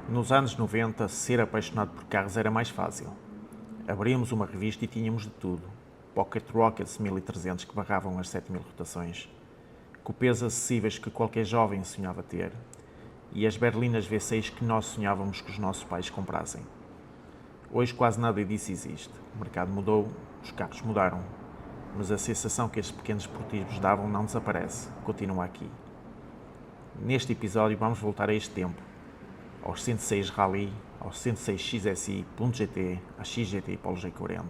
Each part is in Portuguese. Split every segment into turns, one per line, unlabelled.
Nos anos 90, ser apaixonado por carros era mais fácil. Abríamos uma revista e tínhamos de tudo. Pocket Rockets 1300 que barravam as 7000 rotações, cupês acessíveis que qualquer jovem sonhava ter e as berlinas V6 que nós sonhávamos que os nossos pais comprassem. Hoje quase nada disso existe. O mercado mudou, os carros mudaram, mas a sensação que estes pequenos protótipos davam não desaparece, continua aqui. Neste episódio vamos voltar a este tempo, aos 106 Rally, aos 106 XSI, Punto GT, à XGT e Polo G40,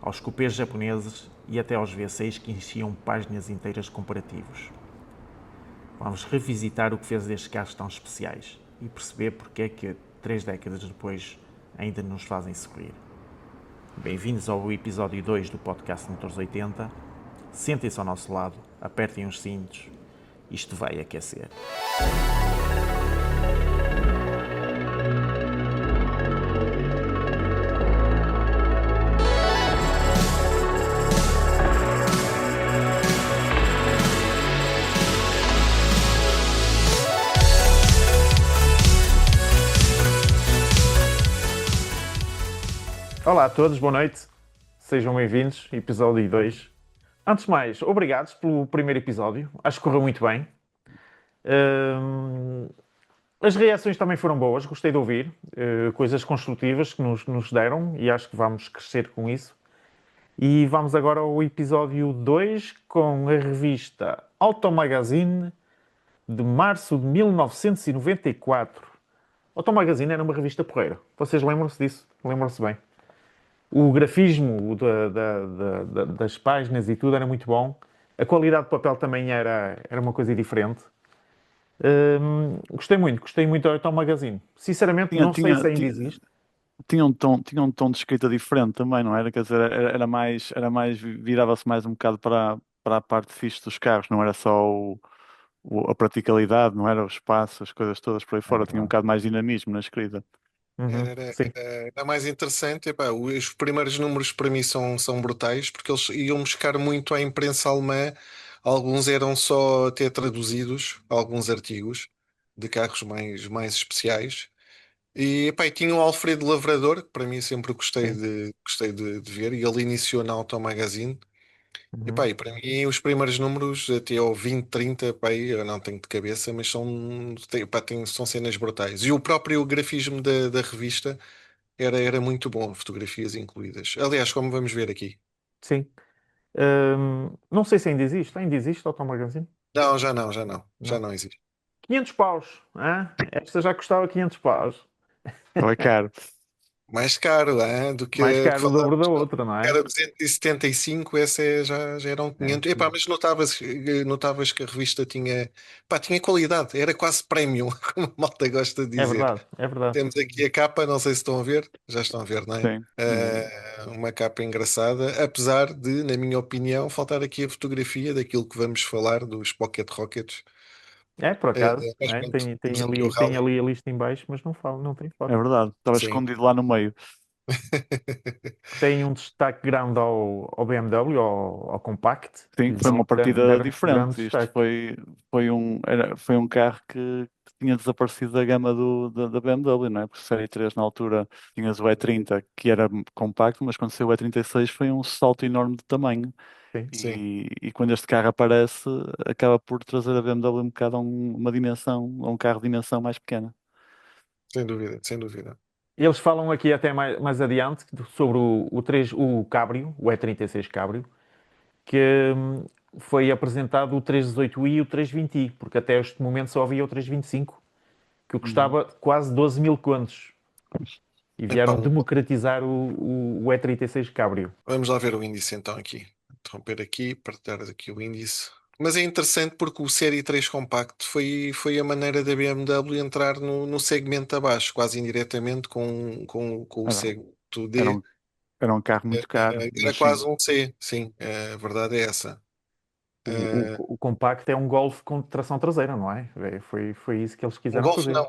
aos cupês japoneses e até aos V6 que enchiam páginas inteiras de comparativos. Vamos revisitar o que fez destes carros tão especiais e perceber porque é que 3 décadas depois ainda nos fazem sorrir. Bem-vindos ao episódio 2 do podcast Motores 80. Sentem-se ao nosso lado, apertem os cintos, isto vai aquecer. Olá a todos, boa noite, sejam bem-vindos, episódio 2. Antes de mais, obrigados pelo primeiro episódio, acho que correu muito bem. As reações também foram boas, gostei de ouvir, coisas construtivas que nos deram e acho que vamos crescer com isso. E vamos agora ao episódio 2 com a revista Auto Magazine de março de 1994. Auto Magazine era uma revista porreira, vocês lembram-se disso? Lembram-se bem? O grafismo das páginas e tudo era muito bom. A qualidade de papel também era uma coisa diferente. Gostei muito do Auto Magazine. Sinceramente, não sei se ainda existe.
Tinha um tom de escrita diferente também, não era? Quer dizer, virava-se mais um bocado para a parte fixe dos carros, não era só a praticalidade, não era o espaço, as coisas todas por aí fora, tinha um bocado mais dinamismo na escrita.
Sim.
Era mais interessante. Epá, os primeiros números para mim são brutais porque eles iam buscar muito à imprensa alemã. Alguns eram só até traduzidos, alguns artigos de carros mais especiais. E, epá, e tinha o Alfredo Lavrador, que para mim sempre
Sim.
gostei de ver, e ele iniciou na Auto Magazine.
Uhum.
Epá, e para mim os primeiros números até ao 20, 30, epá, aí eu não tenho de cabeça, mas são cenas brutais. E o próprio grafismo da revista era muito bom, fotografias incluídas. Aliás, como vamos ver aqui.
Sim. Não sei se ainda existe Auto Magazine?
Não, já não, já não. Já
Não.
não existe.
500 paus, hã? Esta já custava 500 paus.
Então é caro.
Mais caro, do que
Mais
a que
caro o dobro da
falamos.
outra, não é?
Era 275, já eram
É,
500. Epá, mas notavas que a revista tinha qualidade, era quase premium, como a malta gosta de
é
dizer.
verdade, é verdade.
Temos aqui a capa, não sei se estão a ver, já estão a ver, não é?
Sim. Uhum.
Uma capa engraçada, apesar de, na minha opinião, faltar aqui a fotografia daquilo que vamos falar dos Pocket Rockets.
É, por acaso.
Mas
É,
pronto,
tem
temos aqui o
tem
rally.
ali a lista em baixo, mas não falo, não tem
É
foto.
verdade, estava
Sim.
escondido lá no meio.
Tem um destaque grande ao BMW, ao Compact.
Sim, foi uma partida
Grande
diferente. Isto
destaque.
foi um carro que tinha desaparecido da gama da BMW, não é? Porque Série 3 na altura tinhas o E30 que era compacto, mas quando saiu o E36 foi um salto enorme de tamanho.
Sim.
Sim,
E quando este carro aparece, acaba por trazer a BMW um bocado uma dimensão, a um carro de dimensão mais pequena.
sem dúvida, sem dúvida.
Eles falam aqui até mais adiante sobre o Cabrio, o E36 Cabrio, que foi apresentado o 318i e o 320i, porque até este momento só havia o 325, que
Uhum.
custava quase 12 mil contos. E
Epá,
vieram democratizar o E36 Cabrio.
vamos lá ver o índice então aqui. Interromper aqui, partilhar aqui o índice. Mas é interessante porque o Série 3 Compacto foi a maneira da BMW entrar no segmento abaixo, quase indiretamente com o
Era,
segmento
era
D.
um, era um carro muito caro,
Era
mas sim.
quase um C, sim, a verdade é essa. Eh,
O Compact é um Golf com tração traseira, não é? Foi isso que eles
Um
quiseram
Golf
fazer.
não.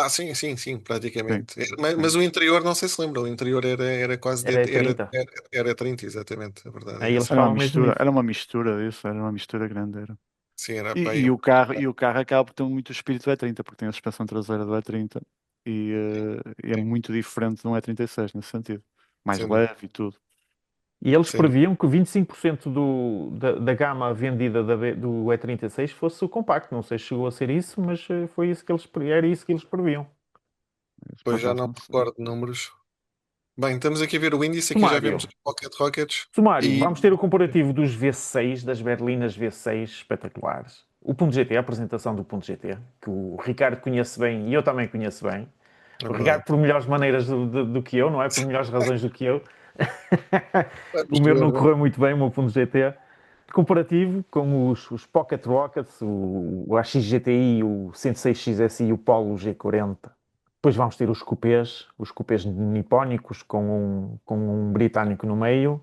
Sim, sim, sim,
Sim,
praticamente. Mas
sim.
o interior, não sei se lembra, o interior era quase
Era
dentro, era,
E30.
era, era 30, exatamente, a verdade
Aí
é
eles
essa.
falam mesmo nisso.
Era uma mistura disso, era uma mistura grande. Era.
Sim, era para
E,
aí
e
um
o carro, e o carro acaba por ter muito o espírito do E30, porque tem a suspensão traseira do E30. e é muito diferente de um E36 nesse sentido. Mais
sem dúvida.
leve e tudo.
E eles
Sem dúvida.
previam que 25% da gama vendida do E36 fosse o compacto. Não sei se chegou a ser isso, mas foi isso que era isso que eles previam.
Mas, por
Pois já
acaso
não
não
me
sei.
recordo de números. Bem, estamos aqui a ver o índice, aqui já vemos
Sumário.
os Pocket Rockets
Sumário,
e
vamos ter o comparativo dos V6, das berlinas V6 espetaculares. O ponto .gt, a apresentação do ponto .gt, que o Ricardo conhece bem e eu também conheço bem.
é
O Ricardo
verdade.
por melhores maneiras do que eu, não é? Por melhores razões do que eu.
Vamos
O meu
ver,
não
vamos.
correu muito bem, o meu ponto .gt. Comparativo com os Pocket Rockets, o AX GTI, o 106 XSI e o Polo G40. Depois vamos ter os cupês nipónicos com um britânico no meio.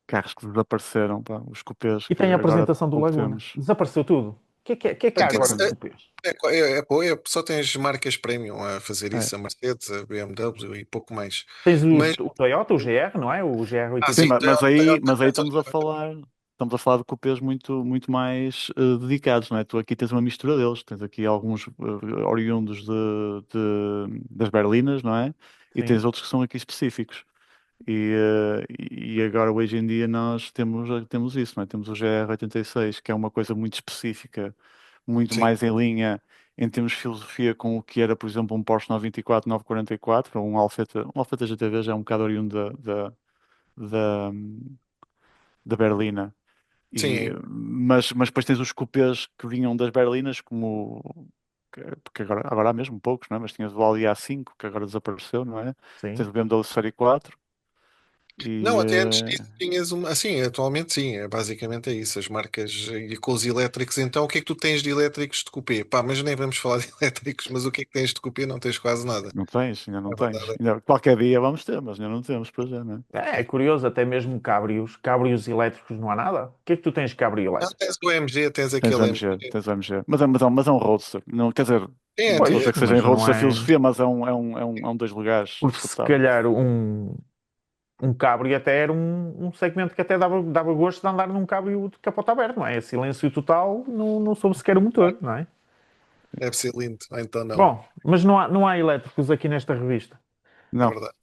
Carros que desapareceram, pá, os cupês
E
que
tem a
agora
apresentação do
pouco
Laguna.
temos.
Desapareceu tudo. O que é que há agora de
Exatamente.
cupês?
Só tens marcas premium a fazer
É.
isso, a Mercedes, a BMW e pouco mais.
Tens
Mas,
o Toyota, o GR, não é? O
Sim,
sim,
GR85.
mas aí
Toyota,
estamos a falar de cupês muito, muito mais dedicados, não é? Tu aqui tens uma mistura deles, tens aqui alguns oriundos das berlinas, não é? E
Sim,
tens outros que são aqui específicos. E agora, hoje em dia, nós temos isso, não é? Temos o GR86, que é uma coisa muito específica, muito
sim,
mais em linha em termos de filosofia com o que era, por exemplo, um Porsche 924, 944, ou um Alfetta GTV já é um bocado oriundo da, da berlina.
sim,
Mas depois tens os cupês que vinham das berlinas, porque agora há mesmo poucos, não é? Mas tinhas o Audi A5, que agora desapareceu, não é?
sim.
Tens o BMW Série 4 e
não, até antes disso tinhas uma. Assim, atualmente sim, basicamente é isso. As marcas e com os elétricos, então o que é que tu tens de elétricos de cupê? Pá, mas nem vamos falar de elétricos, mas o que é que tens de cupê? Não tens quase nada.
não tens, ainda não
A
tens.
verdade
Qualquer dia vamos ter, mas ainda não temos para já, não é?
É curioso, até mesmo cabrios elétricos não há nada. O que é que tu tens de cabrio
Não,
elétrico?
tens o MG, tens
Tens o
aquele
MG,
MG.
tens o MG. Mas é um roadster. Não, quer dizer,
Sim,
não estou a
Pois,
dizer que seja em
mas não
roadster a
é.
filosofia, mas é um dois lugares
Porque se
descapotável.
calhar um cabrio até era um segmento que até dava gosto de andar num cabrio de capota aberta, não é? Silêncio total, não soube sequer o motor, não é?
deve ser lindo. Ou então não,
Bom, mas não há elétricos aqui nesta revista.
é
Não.
verdade.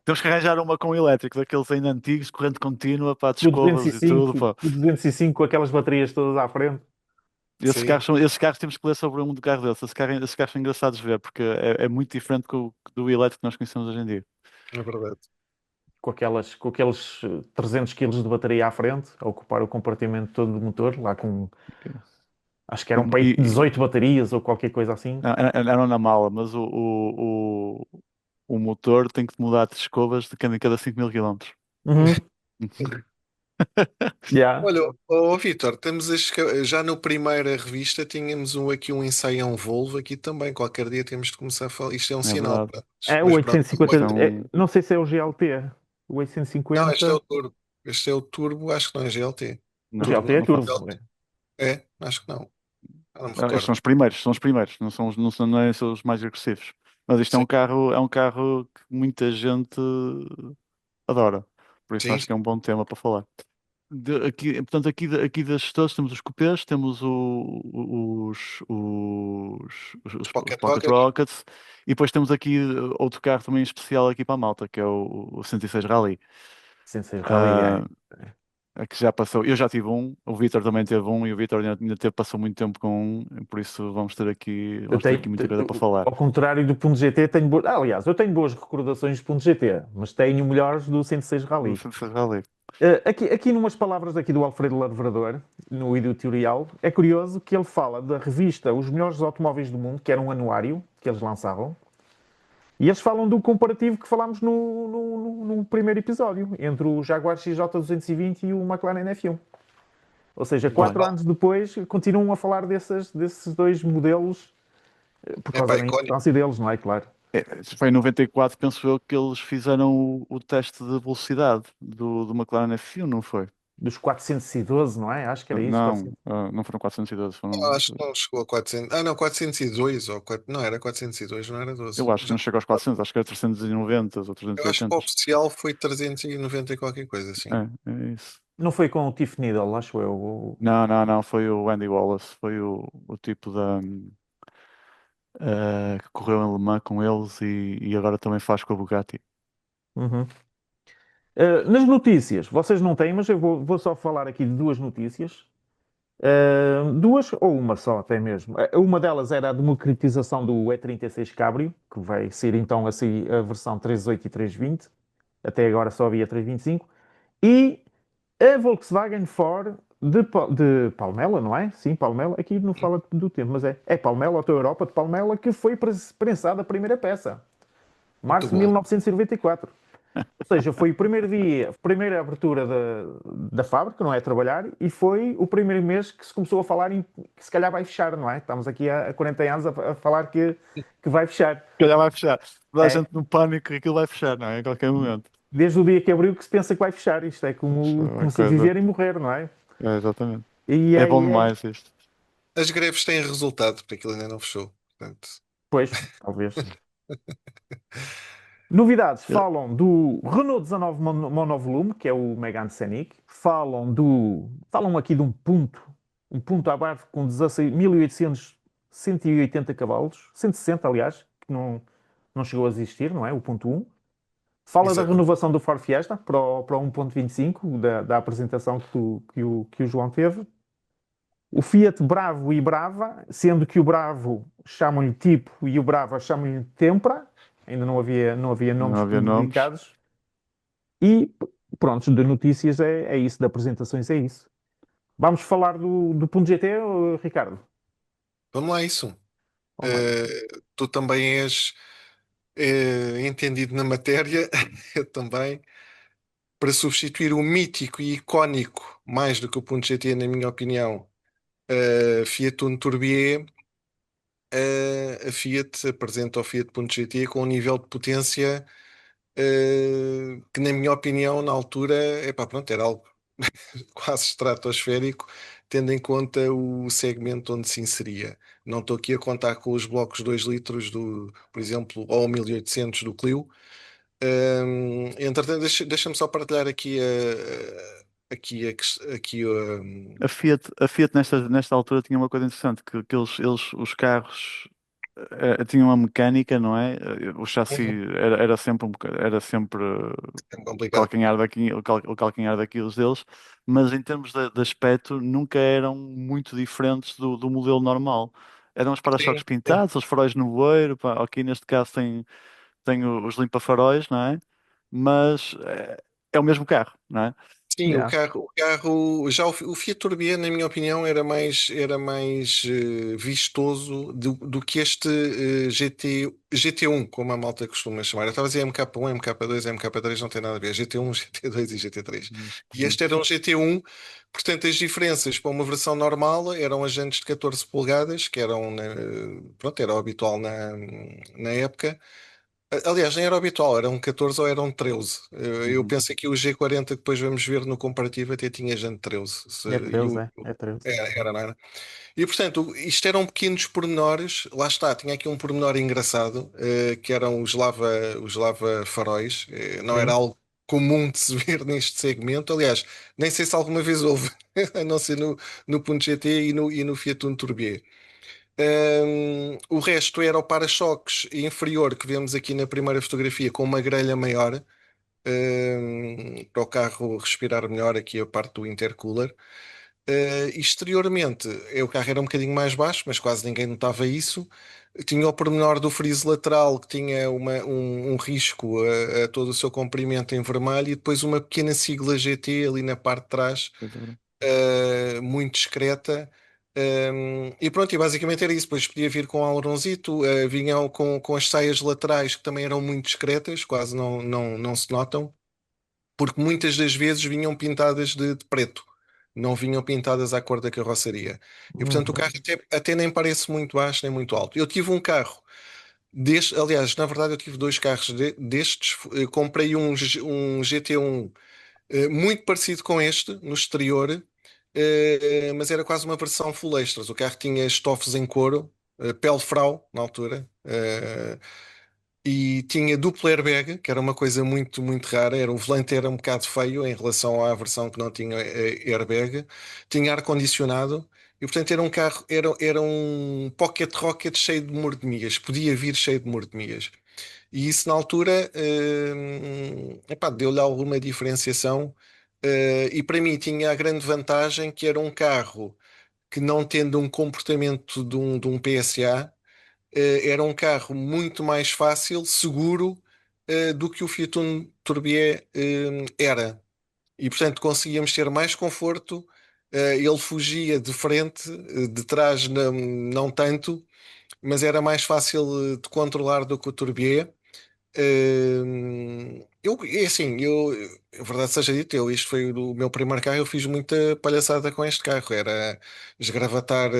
Temos que arranjar uma com elétrico, daqueles ainda antigos, corrente contínua, pá, de
O
escovas e tudo,
205,
pá.
o 205 com aquelas baterias todas à frente.
Sim,
Esses carros temos que ler sobre um do carro deles. Esses carros são engraçados de ver, porque é muito diferente do elétrico que nós conhecemos hoje em dia.
é verdade.
Com aqueles 300 quilos de bateria à frente, a ocupar o compartimento todo do motor, lá com, acho que
E,
eram para aí
e-
18 baterias ou qualquer coisa assim.
Eram na mala, mas o motor tem que mudar de escovas de cada 5.000 quilómetros.
Uhum. Yeah.
Olha, Vitor, já no primeira revista tínhamos aqui um ensaio a um Volvo aqui também. Qualquer dia temos de começar a falar. Isto é um
É
sinal,
verdade.
pronto.
É o
Mas pronto,
850,
Então,
não sei se é o GLT, o
não, este é
850,
o Turbo. Este é o Turbo, acho que não é GLT.
o
não,
GLT
Turbo,
é
não faço.
turbo.
GLT. É, acho que não. Eu não me
Estes
recordo.
são os primeiros, não são os mais agressivos. Mas isto
Sim,
é um carro que muita gente adora. Por isso
sim,
acho que é um bom tema para falar. Portanto, aqui das todas temos os cupês, temos
os
os
Pocket
Pocket
Rockets.
Rockets e depois temos aqui outro carro também especial aqui para a malta, que é o 106 Rally.
Sem ser rally,
Ah, que já passou, eu já tive um, o Vitor também teve um e o Vitor passou muito tempo com um, por isso vamos ter aqui muita coisa para falar.
Ao contrário do ponto GT, aliás, eu tenho boas recordações do ponto GT, mas tenho melhores do 106
O
Rally.
106 Rally.
Aqui numas palavras aqui do Alfredo Lavrador, no editorial, é curioso que ele fala da revista Os Melhores Automóveis do Mundo, que era um anuário que eles lançavam, e eles falam do comparativo que falámos no primeiro episódio, entre o Jaguar XJ220 e o McLaren F1. Ou seja,
Bom,
quatro anos depois, continuam a falar desses dois modelos, por
é pá,
causa da
icónico.
importância deles, não é? Claro.
Foi em 94, penso eu, que eles fizeram o teste de velocidade do McLaren F1, não foi?
Dos 412, não é? Acho que era isso.
Não,
400.
não foram 412,
Não,
foram.
acho que não chegou a 400. Ah, não, 402 não era 402, não era 12.
Eu acho que não chega aos 400, acho que era 390 ou
Eu acho que
380.
o oficial foi 390 e qualquer coisa, assim.
É isso.
Não foi com o Tiff Needle, acho eu.
Não, não, não, foi o Andy Wallace, foi o tipo que correu em Le Mans com eles e agora também faz com a Bugatti.
Uhum. Nas notícias, vocês não têm, mas eu vou só falar aqui de duas notícias. Duas, ou uma só até mesmo. Uma delas era a democratização do E36 Cabrio, que vai ser então assim, a versão 3.8 e 3.20. Até agora só havia 3.25. E a Volkswagen Ford de Palmela, não é? Sim, Palmela. Aqui não fala do tempo, mas é Palmela, Auto Europa de Palmela, que foi prensada a primeira peça.
Muito
Março de
bom.
1994. Ou seja, foi o primeiro dia, a primeira abertura da fábrica, não é? Trabalhar, e foi o primeiro mês que se começou a falar em que se calhar vai fechar, não é? Estamos aqui há 40 anos a falar que vai fechar.
Se calhar vai fechar. Toda a
É.
gente no pânico que aquilo vai fechar, não é? Em qualquer momento.
Desde o dia que abriu que se pensa que vai fechar. Isto é
Isto é
como
uma
se
coisa.
viver e morrer, não é?
É, exatamente.
E
É bom
aí
demais isto.
As greves têm resultado, porque aquilo ainda não fechou. Portanto,
pois, talvez. Novidades, falam do Renault 19 monovolume, que é o Megane Scenic. Falam aqui de um ponto abaixo com 16, 1800, 180 cavalos, 160 aliás, que não chegou a existir, não é? O ponto 1. Fala da
exato.
renovação do Ford Fiesta para o 1.25, da apresentação que o João teve. O Fiat Bravo e Brava, sendo que o Bravo chamam-lhe Tipo e o Brava chamam-lhe Tempra, ainda não havia
Não
nomes
havia nomes.
publicados. E pronto, de notícias é isso, de apresentações é isso. Vamos falar do ponto GT, Ricardo?
Vamos lá, isso.
Vamos lá, isso.
Tu também és entendido na matéria, eu também. Para substituir o mítico e icónico, mais do que o Punto GT, na minha opinião, Fiat Uno Turbier, a Fiat apresenta o Fiat Punto GT com um nível de potência que, na minha opinião, na altura, epá, pronto, era algo quase estratosférico, tendo em conta o segmento onde se inseria. Não estou aqui a contar com os blocos 2 litros do, por exemplo, ou 1800 do Clio. Entretanto, deixa-me só partilhar aqui
A Fiat nesta altura tinha uma coisa interessante, que os carros tinham uma mecânica, não é? O chassi era sempre
é
o
complicado.
calcanhar o calcanhar daqueles deles, mas em termos de aspecto nunca eram muito diferentes do modelo normal. Eram os para-choques
Sim, sim.
pintados, os faróis no voeiro, pá, aqui neste caso tem os limpa-faróis, não é? Mas é o mesmo carro, não é?
Sim, o
Yeah.
carro, o carro, já o Fiat Turbier, na minha opinião, era mais vistoso do que este GT1, como a malta costuma chamar. Eu estava a dizer MK1, MK2, MK3, não tem nada a ver. GT1, GT2 e GT3. E
Sim.
este era um GT1, portanto, as diferenças para uma versão normal eram as jantes de 14 polegadas, que eram, pronto, era o habitual na época. Aliás, nem era o habitual, eram 14 ou eram 13. Eu
Uhum.
penso que o G40 que depois vamos ver no comparativo até tinha gente 13.
É 13, é 13.
Era, não era? E portanto, isto eram pequenos pormenores. Lá está, tinha aqui um pormenor engraçado, que eram os lava faróis. Não era
Sim.
algo comum de se ver neste segmento. Aliás, nem sei se alguma vez houve, a não ser no Punto GT e no Fiat Uno Turbier. O resto era o para-choques inferior que vemos aqui na primeira fotografia com uma grelha maior, para o carro respirar melhor aqui a parte do intercooler. Exteriormente, o carro era um bocadinho mais baixo, mas quase ninguém notava isso. Tinha o pormenor do friso lateral que tinha um risco a todo o seu comprimento em vermelho e depois uma pequena sigla GT ali na parte de trás, muito discreta. E pronto, e basicamente era isso. Depois podia vir com alronzito, vinham com as saias laterais que também eram muito discretas, quase não se notam, porque muitas das vezes vinham pintadas de preto, não vinham pintadas à cor da carroceria. E portanto o
Uhum.
carro até nem parece muito baixo nem muito alto. Eu tive um carro aliás, na verdade eu tive dois carros destes. Comprei um GT1 muito parecido com este no exterior, mas era quase uma versão full extras. O carro tinha estofos em couro, pele frau na altura, e tinha duplo airbag, que era uma coisa muito, muito rara. O volante era um bocado feio em relação à versão que não tinha airbag. Tinha ar-condicionado e portanto era um carro, era um Pocket Rocket cheio de mordomias, podia vir cheio de mordomias. E isso na altura, epá, deu-lhe alguma diferenciação, e para mim tinha a grande vantagem que era um carro que não tendo um comportamento de um PSA, era um carro muito mais fácil, seguro, do que o Fiat Uno Turbié era. E portanto conseguíamos ter mais conforto. Ele fugia de frente, de trás não tanto, mas era mais fácil de controlar do que o Turbié. É assim, a verdade seja dita, este foi o meu primeiro carro, eu fiz muita palhaçada com este carro, era esgravatar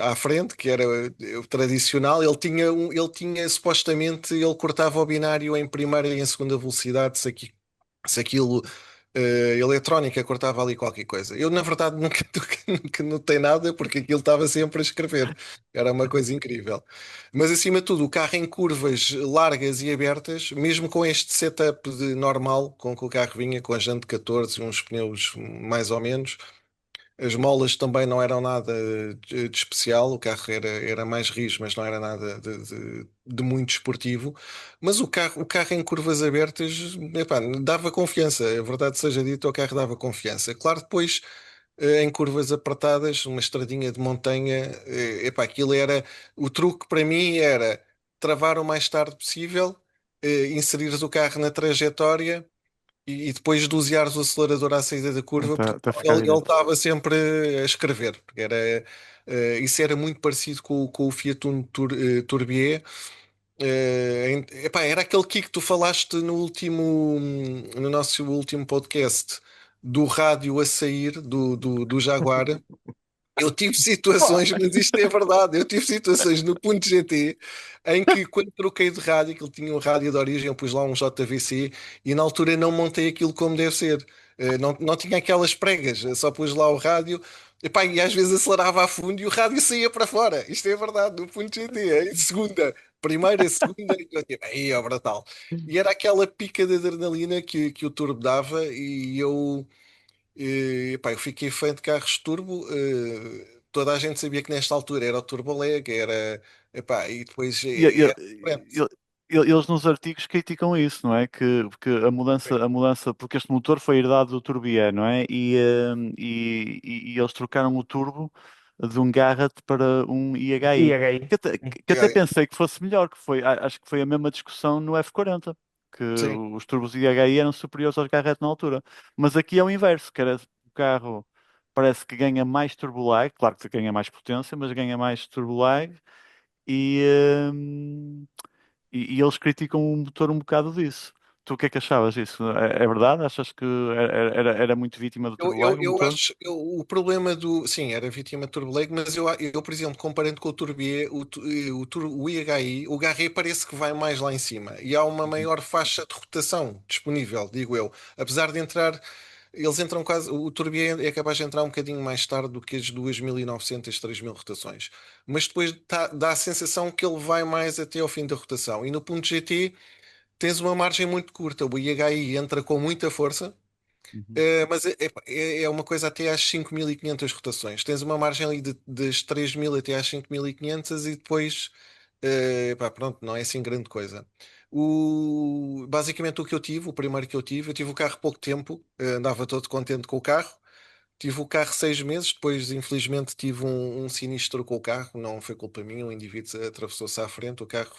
à frente, que era o tradicional, ele tinha supostamente, ele cortava o binário em primeira e em segunda velocidade, se aquilo eletrónica cortava ali qualquer coisa. Eu, na verdade, nunca, nunca notei nada porque aquilo estava sempre a escrever. Era uma coisa incrível. Mas, acima de tudo, o carro em curvas largas e abertas, mesmo com este setup de normal, com que o carro vinha com a jante 14 e uns pneus mais ou menos, as molas também não eram nada de especial, o carro era mais rijo, mas não era nada de muito esportivo. Mas o carro em curvas abertas, epá, dava confiança, a verdade seja dita, o carro dava confiança. Claro, depois em curvas apertadas, uma estradinha de montanha, epá, aquilo era. O truque para mim era travar o mais tarde possível, inserires o carro na trajetória e depois doseares o acelerador à saída da curva, porque
Até ficar
ele
direito.
estava sempre a escrever. Porque isso era muito parecido com o Fiat Uno Turbié. Epá, era aquele kick que tu falaste no nosso último podcast, do rádio a sair do Jaguar. Eu tive situações, mas isto é verdade. Eu tive situações no ponto GT em que, quando troquei de rádio, que ele tinha um rádio de origem, eu pus lá um JVC e na altura não montei aquilo como deve ser. Não tinha aquelas pregas, só pus lá o rádio. Epá, e às vezes acelerava a fundo e o rádio saía para fora. Isto é verdade, no ponto GT, em segunda, primeira, segunda, e eu tipo, aí, ó, brutal. E era aquela pica de adrenalina que o turbo dava e pá, eu fiquei fã de carros turbo. Toda a gente sabia que nesta altura era o Turbo Leg, epá, e depois
E- e-
era diferente.
e- Eles nos artigos criticam isso, não é? Que a mudança, porque este motor foi herdado do Turbié, não é? E eles trocaram o turbo de um Garrett para um
E
IHI.
a gay.
Que até pensei que fosse melhor, acho que foi a mesma discussão no F40, que
Sim.
os turbos IHI eram superiores aos Garrett na altura. Mas aqui é o inverso, que era o carro parece que ganha mais turbo lag, claro que ganha mais potência, mas ganha mais turbo lag e, hum, e eles criticam o motor um bocado disso. Tu o que é que achavas disso? É verdade? Achas que era muito vítima do
Eu,
turbo
eu,
lag o
eu
motor?
acho o problema do. Sim, era vítima de Turbo Leg, mas eu, por exemplo, comparando com o Turbié, o IHI, o Garré parece que vai mais lá em cima e há uma
Uhum,
maior faixa de rotação disponível, digo eu. Apesar de entrar. Eles entram quase. O Turbié é capaz de entrar um bocadinho mais tarde do que as 2.900, 3.000 rotações. Mas depois dá a sensação que ele vai mais até ao fim da rotação. E no ponto GT tens uma margem muito curta. O IHI entra com muita força,
uhum.
mas é uma coisa até às 5.500 rotações. Tens uma margem ali das 3.000 até às 5.500 e depois, pá, pronto, não é assim grande coisa. Basicamente o que eu tive, o primeiro que eu tive o carro pouco tempo, andava todo contente com o carro. Tive o carro 6 meses, depois infelizmente tive um sinistro com o carro, não foi culpa minha, o indivíduo atravessou-se à frente, o carro,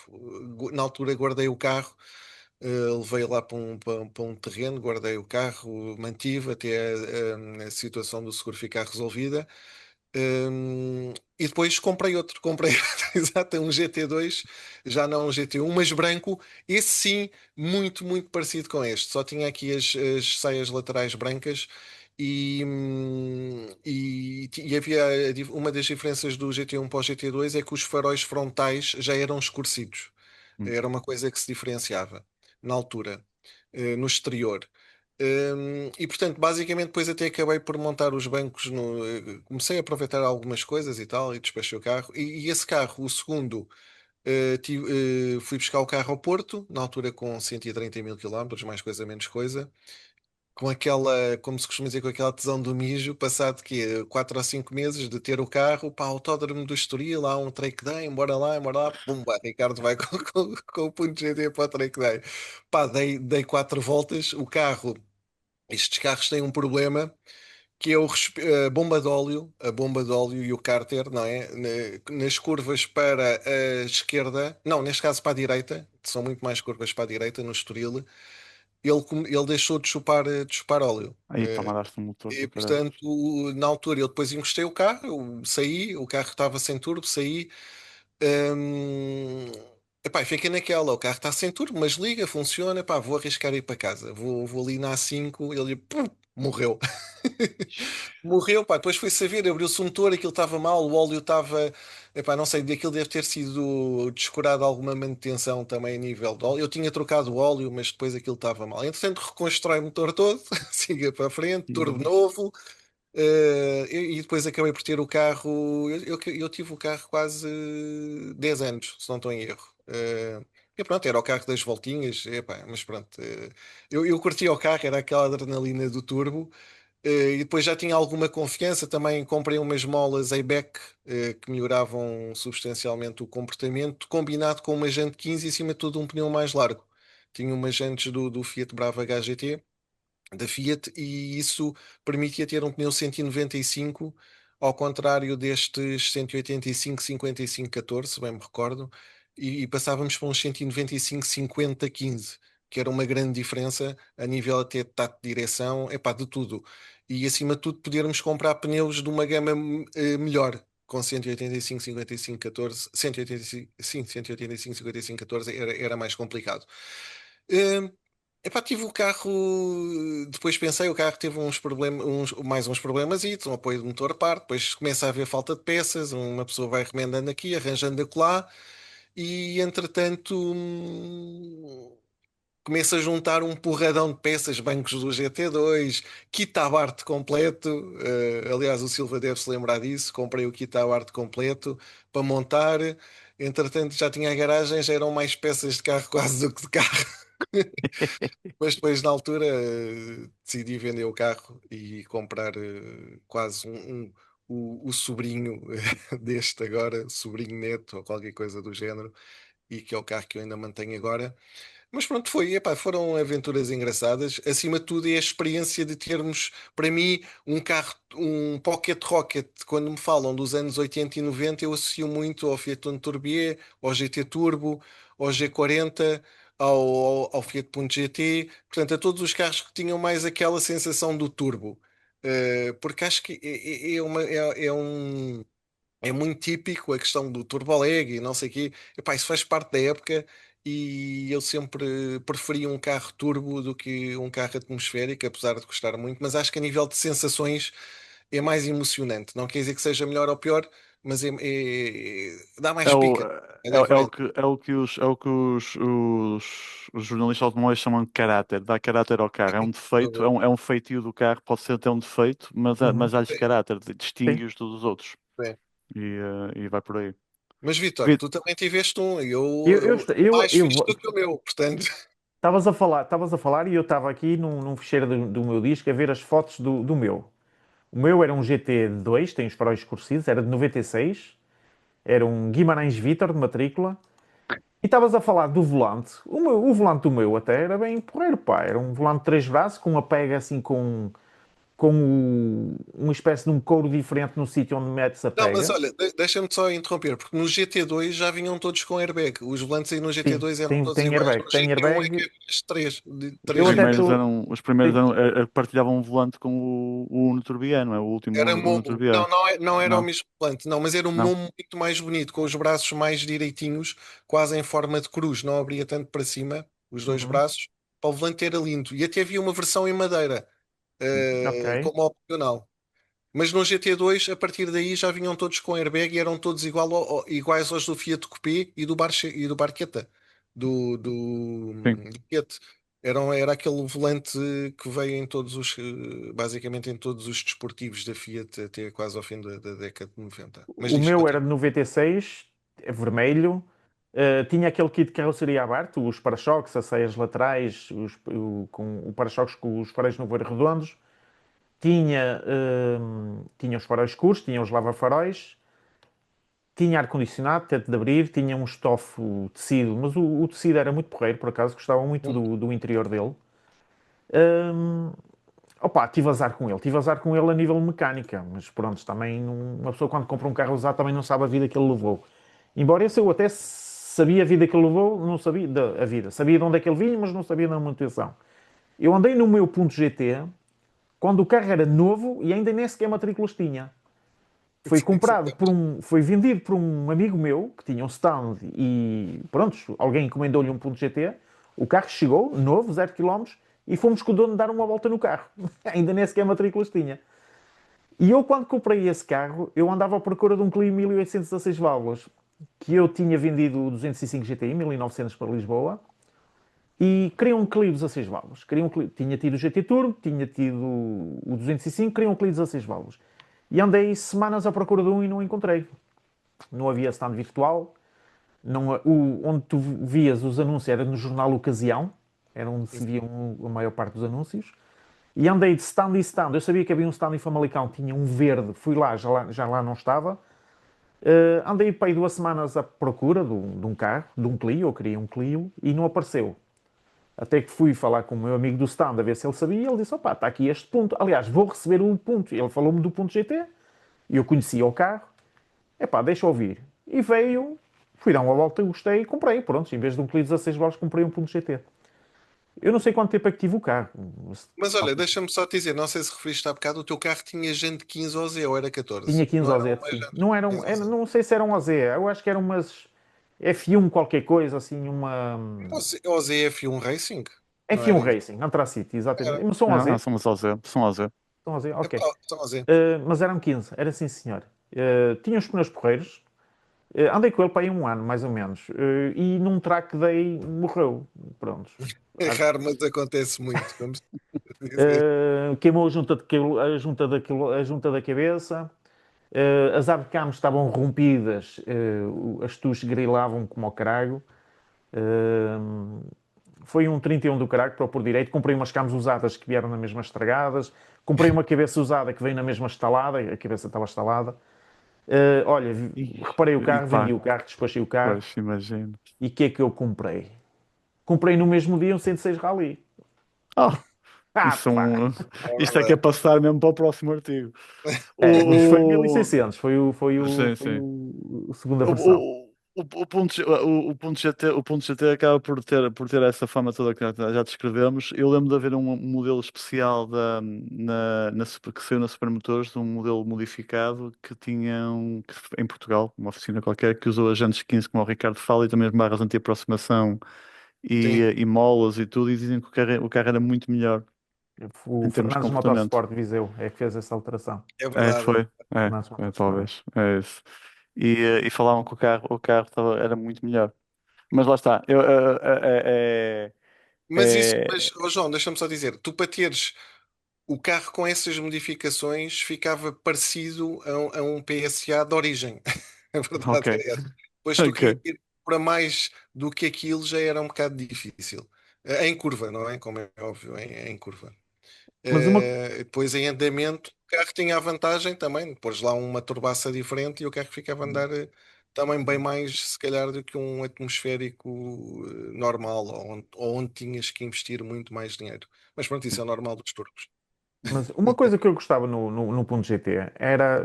na altura guardei o carro, levei lá para um terreno, guardei o carro, mantive até a situação do seguro ficar resolvida. E depois comprei exato, um GT2, já não um GT1, mas branco, esse sim, muito, muito parecido com este. Só tinha aqui as saias laterais brancas e havia uma das diferenças do GT1 para o GT2 é que os faróis frontais já eram escurecidos.
Hum.
Era uma coisa que se diferenciava na altura, no exterior. E portanto, basicamente, depois até acabei por montar os bancos. Comecei a aproveitar algumas coisas e tal, e despachei o carro. E esse carro, o segundo, fui buscar o carro ao Porto, na altura com 130 mil quilómetros, mais coisa, menos coisa. com aquela, como se costuma dizer, com aquela tesão do mijo, passado que 4 ou 5 meses de ter o carro, pá, autódromo do Estoril, lá um Track Day, embora lá, pumba, Ricardo vai com o ponto GT para o Track Day. Pá, dei 4 voltas, o carro, estes carros têm um problema, que é a bomba de óleo, e o cárter, não é? Nas curvas para a esquerda, não, neste caso para a direita, são muito mais curvas para a direita, no Estoril, ele deixou de chupar óleo.
Aí para mandaste um motor
E,
do caralho.
portanto, na altura, eu depois encostei o carro, eu saí, o carro estava sem turbo, saí. hum, Epá, e fiquei naquela, o carro está sem turbo, mas liga, funciona, epá, vou arriscar ir para casa. Vou ali na A5, ele pum, morreu. Morreu, pá, depois foi saber, abriu-se o motor, aquilo estava mal, o óleo estava, epá, não sei, daquilo deve ter sido descurado alguma manutenção também a nível de óleo. Eu tinha trocado o óleo, mas depois aquilo estava mal. Entretanto, reconstrói o motor todo, siga para a frente, turbo
E-
novo, e depois acabei por ter o carro. Eu tive o carro quase 10 anos, se não estou em erro. E pronto, era o carro das voltinhas, epá, mas pronto. Eu curtia o carro, era aquela adrenalina do turbo. E depois já tinha alguma confiança, também comprei umas molas ABEC que melhoravam substancialmente o comportamento, combinado com uma jante 15 e acima de tudo um pneu mais largo. Tinha umas jantes do Fiat Brava HGT da Fiat e isso permitia ter um pneu 195, ao contrário destes 185, 55, 14, se bem me recordo, e passávamos para uns 195, 50, 15, que era uma grande diferença a nível até de tato de direção, epá, de tudo. E acima de tudo podermos comprar pneus de uma gama melhor. Com 185, 55, 14, 185, sim, 185, 55, 14 era mais complicado. Eh, Epá, tive o carro, depois pensei, o carro teve uns problemas, mais uns problemas, um apoio de motor parte, depois começa a haver falta de peças, uma pessoa vai remendando aqui, arranjando acolá, e entretanto começa a juntar um porradão de peças, bancos do GT2, kit à parte completo, aliás o Silva deve se lembrar disso, comprei o kit à parte completo para montar, entretanto já tinha a garagem, já eram mais peças de carro quase do que de carro. Mas depois, na altura, decidi vender o carro e comprar quase o sobrinho deste agora, sobrinho neto ou qualquer coisa do género, e que é o carro que eu ainda mantenho agora. Mas pronto, epá, foram aventuras engraçadas. Acima de tudo, é a experiência de termos, para mim, um carro, um Pocket Rocket. Quando me falam dos anos 80 e 90, eu associo muito ao Fiat Uno Turbier, ao GT Turbo, ao G40, ao Fiat Punto GT. Portanto, a todos os carros que tinham mais aquela sensação do turbo. Porque acho que é muito típico a questão do turboleg e não sei o quê. Epá, isso faz parte da época e eu sempre preferi um carro turbo do que um carro atmosférico, apesar de gostar muito, mas acho que a nível de sensações é mais emocionante. Não quer dizer que seja melhor ou pior, mas dá
É
mais
o,
pica.
é,
Olha,
é o
velho.
que, é o que os jornalistas automóveis chamam de caráter, dá caráter ao carro. É um defeito, é um feitio do carro, pode ser até um defeito, mas
Uhum.
dá-lhes caráter,
Sim.
distingue-os dos outros.
Sim.
E vai por aí.
Mas Vitor,
Vitor,
tu também tiveste um, e
Eu, eu,
eu
esta- eu,
mais fixe
eu,
do que o meu, portanto.
estavas a falar e eu estava aqui num fecheiro do meu disco a ver as fotos do meu. O meu era um GT2, tem os faróis escurecidos, era de 96, era um Guimarães Vitor de matrícula. E estavas a falar do volante. O volante do meu até era bem porreiro, pá. Era um volante de três braços, com uma pega assim com uma espécie de um couro diferente no sítio onde metes a
Não, mas
pega.
olha, deixa-me só interromper, porque no GT2 já vinham todos com airbag. Os volantes aí no
Sim,
GT2 eram
tem,
todos
tem
iguais.
airbag.
No
Tem
GT1 é que
airbag.
havia as três,
os
Eu
três
até
primeiros
estou.
eram, os primeiros eram, partilhavam um volante com o Uno Turbiano, é o último
era
Uno
momo.
Turbiano.
Não era o
Não,
mesmo volante, não, mas era um
não.
momo muito mais bonito, com os braços mais direitinhos, quase em forma de cruz. Não abria tanto para cima, os dois
Uhum.
braços. Para o volante era lindo. E até havia uma versão em madeira,
Ok.
como opcional. Mas no GT2, a partir daí, já vinham todos com airbag e eram todos iguais aos do Fiat Coupé e do Barchetta,
Sim.
do Fiat. Era aquele volante que veio em todos basicamente em todos os desportivos da Fiat até quase ao fim da década de 90. Mas
O
diz,
meu era
continua.
de 96, é vermelho. Tinha aquele kit de carroceria aberto, os para-choques, as saias laterais, com o para-choques com os faróis no ver redondos. Tinha os faróis escuros, tinha os lava-faróis, tinha ar-condicionado, teto de abrir, tinha um estofo tecido, mas o tecido era muito porreiro, por acaso, gostava muito do interior dele. Hum, Opa, tive azar com ele a nível mecânica, mas pronto, também uma pessoa quando compra um carro usado também não sabe a vida que ele levou. Embora esse eu até sabia a vida que ele levou, não sabia a vida, sabia de onde é que ele vinha, mas não sabia da manutenção. Eu andei no meu ponto GT quando o carro era novo e ainda nem sequer matrículas tinha. Foi vendido por um amigo meu que tinha um stand e pronto, alguém encomendou-lhe um ponto GT. O carro chegou, novo, 0 km, e fomos com o dono dar uma volta no carro. Ainda nem sequer matrículas tinha. E eu, quando comprei esse carro, eu andava à procura de um Clio 1816 válvulas, que eu tinha vendido o 205 GTI, 1900 para Lisboa, e queria um Clio 16 válvulas. Tinha tido o GT Turbo, tinha tido o 205, queria um Clio 16 válvulas. E andei semanas à procura de um e não encontrei. Não havia stand virtual. Não, onde tu vias os anúncios era no jornal Ocasião, era onde se viam a maior parte dos anúncios. E andei de stand em stand. Eu sabia que havia um stand em Famalicão, tinha um verde, fui lá, já lá não estava. Andei para aí 2 semanas à procura de um carro, de um Clio, eu queria um Clio, e não apareceu. Até que fui falar com o meu amigo do stand a ver se ele sabia, e ele disse: opá, está aqui este ponto. Aliás, vou receber o ponto. Ele falou-me do ponto GT, e eu conhecia o carro. Epá, deixa eu ouvir. E veio, fui dar uma volta, gostei e comprei. Pronto, em vez de um Clio 16 válvulas, comprei um ponto GT. Eu não sei quanto tempo é que tive o carro.
Mas olha, deixa-me só te dizer, não sei se referiste há bocado, o teu carro tinha gente 15 ou Z ou era
Tinha
14?
15
Não eram
OZ,
mais
sim.
jantes,
Não eram,
15 ou Z.
não sei se eram OZ, eu acho que eram umas F1 qualquer coisa, assim, uma
Ou ZF1 Racing? Não
F1
era isso?
Racing, Antracity, exatamente.
Era.
Mas são
Não,
OZ?
são os OZ, são OZ.
São OZ,
É
ok.
pá, são Z.
Mas eram 15, era sim senhor. Tinha os pneus porreiros, andei com ele para aí um ano, mais ou menos, e num track day morreu. Pronto.
É raro, mas acontece muito, vamos dizer.
Queimou a junta da cabeça. As abcams estavam rompidas, as tuches grilavam como ao carago. Uh, Foi um 31 do carago para o pôr direito. Comprei umas cams usadas que vieram na mesma estragadas. Comprei uma cabeça usada que veio na mesma estalada. A cabeça estava estalada. Olha, reparei o
E
carro,
pá,
vendi o carro, despachei o carro.
pois, imagino.
E o que é que eu comprei? Comprei no mesmo dia um 106 Rally.
Oh,
Ah,
isso,
pá!
É
isto é que é
verdade.
passar mesmo para o próximo artigo.
É, mas foi
O,
1600,
sim,
foi
sim.
a segunda
O,
versão.
o ponto GT acaba por ter essa fama toda que já descrevemos. Eu lembro de haver um modelo especial que saiu na Supermotores, um modelo modificado em Portugal, uma oficina qualquer, que usou agentes 15, como o Ricardo fala, e também as barras anti-aproximação e,
Sim,
e molas e tudo, e dizem que o carro era muito melhor
O
em termos de
Fernandes
comportamento.
Motorsport Viseu é que fez essa alteração.
é
É,
verdade.
foi.
Fernandes Motorsport.
Talvez. É isso. E falavam que o carro era muito melhor. Mas lá está.
Mas isso,
É,
mas, ó João, deixa-me só dizer, tu para teres o carro com essas modificações ficava parecido a um PSA de origem. A
ok.
verdade é essa. Pois tu querias
Ok.
ir para mais do que aquilo já era um bocado difícil. Em curva, não é? Como é óbvio, em curva.
Mas uma,
Depois em andamento, o carro tinha a vantagem também, de pôres lá uma turbaça diferente e o carro ficava a andar também bem mais, se calhar, do que um atmosférico normal, ou onde tinhas que investir muito mais dinheiro. Mas pronto, isso é normal dos turbos.
mas uma coisa que eu gostava no ponto GT era,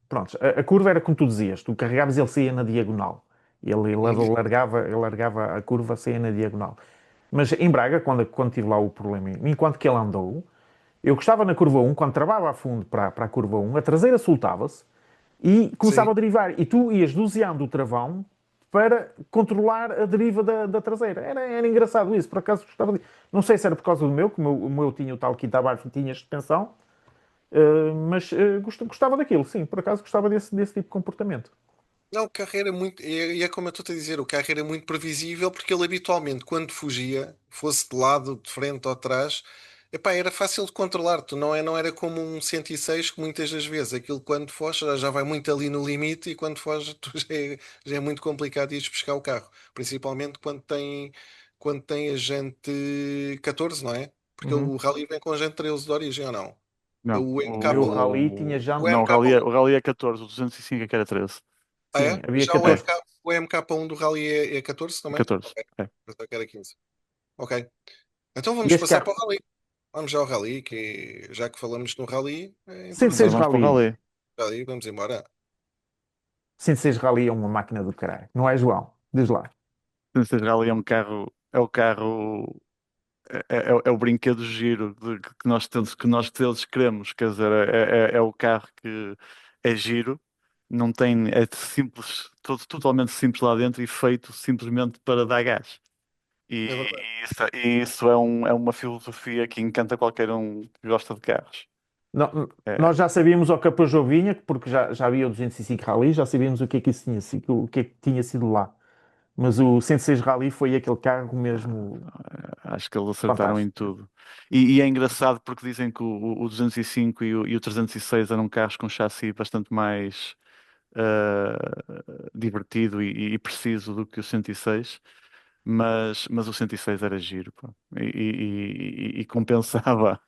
pronto, a curva era como tu dizias, tu carregavas e ele saía na diagonal. Ele largava a curva, saía na diagonal. Mas em Braga, quando tive lá o problema, enquanto que ele andou, eu gostava na curva um quando travava a fundo para a curva um a traseira soltava-se e
Sim.
começava a derivar. E tu ias doseando o travão para controlar a deriva da traseira. Era engraçado isso, por acaso gostava de... Não sei se era por causa do meu, que o meu tinha o tal kit abaixo, tinha suspensão, mas gostava daquilo, sim, por acaso gostava desse tipo de comportamento.
Não, o carro era muito, e é como eu estou a dizer, o carro era muito previsível porque ele habitualmente, quando fugia, fosse de lado, de frente ou de trás, epá, era fácil de controlar, tu não era como um 106 que muitas das vezes aquilo quando foges já vai muito ali no limite e quando foges já é muito complicado ires buscar o carro, principalmente quando tem a gente 14, não é? Porque
Uhum.
o Rally vem com a gente 13 de origem ou não?
Não,
O
Eu,
MK1,
Rally, tinha
o
jantes.
não,
MK1,
o Rally é 14, o 205 é que era 13.
ah
Sim,
é?
havia
Já
É,
14.
O MK1 do Rally é 14 também?
14.
Ok,
É.
pensava que era 15. Ok, então
E
vamos
este
passar
carro,
para o Rally. Vamos já ao Rally, que já que falamos no Rally,
Agora
106
vamos para o
Rally.
Rally.
Rally, vamos embora.
106 Rally é uma máquina do caralho. Não é, João? Diz lá.
O 206 Rally é um carro, é o carro, é o brinquedo giro que nós todos queremos. Quer dizer, é o carro que é giro, não tem, é simples, totalmente simples lá dentro e feito simplesmente para dar gás. E,
É verdade.
e isso é uma filosofia que encanta qualquer um que gosta de carros.
Nós
É,
já sabíamos ao que a Peugeot vinha, porque já havia o 205 Rally, já sabíamos o que é que isso tinha sido, o que é que tinha sido lá. Mas o 106 Rally foi aquele carro mesmo
acho que eles acertaram em
fantástico.
tudo. E é engraçado porque dizem que o 205 e o 306 eram carros com chassi bastante mais divertido e preciso do que o 106, mas o 106 era giro, pá. E compensava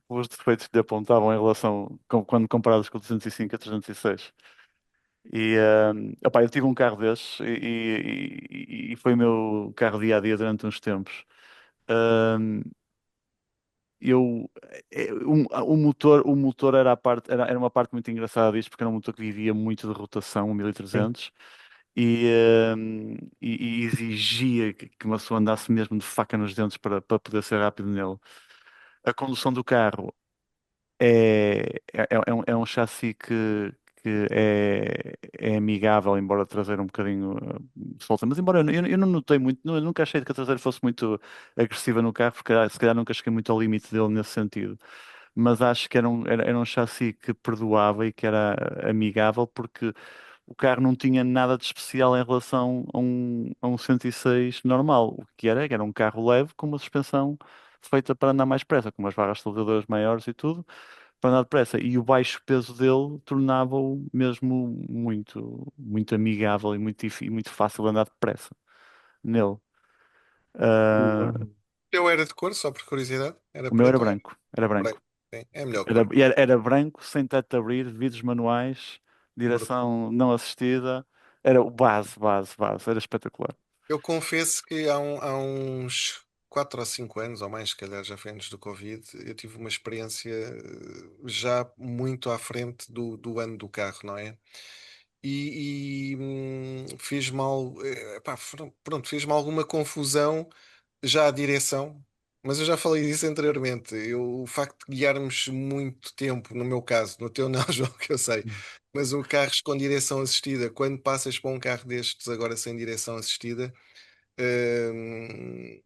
os defeitos que lhe apontavam em relação, quando comparados com o 205 a 306. Opá, eu tive um carro desses e foi o meu carro dia a dia durante uns tempos. Ahm, eu, o motor era, era uma parte muito engraçada disto, porque era um motor que vivia muito de rotação, o
Sim.
1300, e, e exigia que uma pessoa andasse mesmo de faca nos dentes para poder ser rápido nele. A condução do carro é um chassi que é amigável, embora a traseira um bocadinho solta. Mas embora eu não notei muito, eu nunca achei que a traseira fosse muito agressiva no carro, porque se calhar nunca cheguei muito ao limite dele nesse sentido. Mas acho que era um chassi que perdoava e que era amigável, porque o carro não tinha nada de especial em relação a um 106 normal. O que era um carro leve com uma suspensão feita para andar mais depressa, com umas barras aceleradores maiores e tudo para andar depressa. E o baixo peso dele tornava-o mesmo muito amigável e muito fácil de andar depressa nele. Ah,
O teu era de cor, só por curiosidade? Era
o meu era
preto ou era
branco, era branco.
branco? Sim, é a melhor cor.
Era branco, sem teto de abrir, vidros manuais,
Brutal.
direção não assistida. Era o base, era espetacular.
Eu confesso que há uns 4 ou 5 anos, ou mais, se calhar já foi antes do Covid, eu tive uma experiência já muito à frente do ano do carro, não é? Fiz mal, pá, pronto, fiz-me alguma confusão já a direção, mas eu já falei disso anteriormente. O facto de guiarmos muito tempo, no meu caso, no teu não, João, que eu sei, mas o carros com direção assistida, quando passas para um carro destes agora sem direção assistida,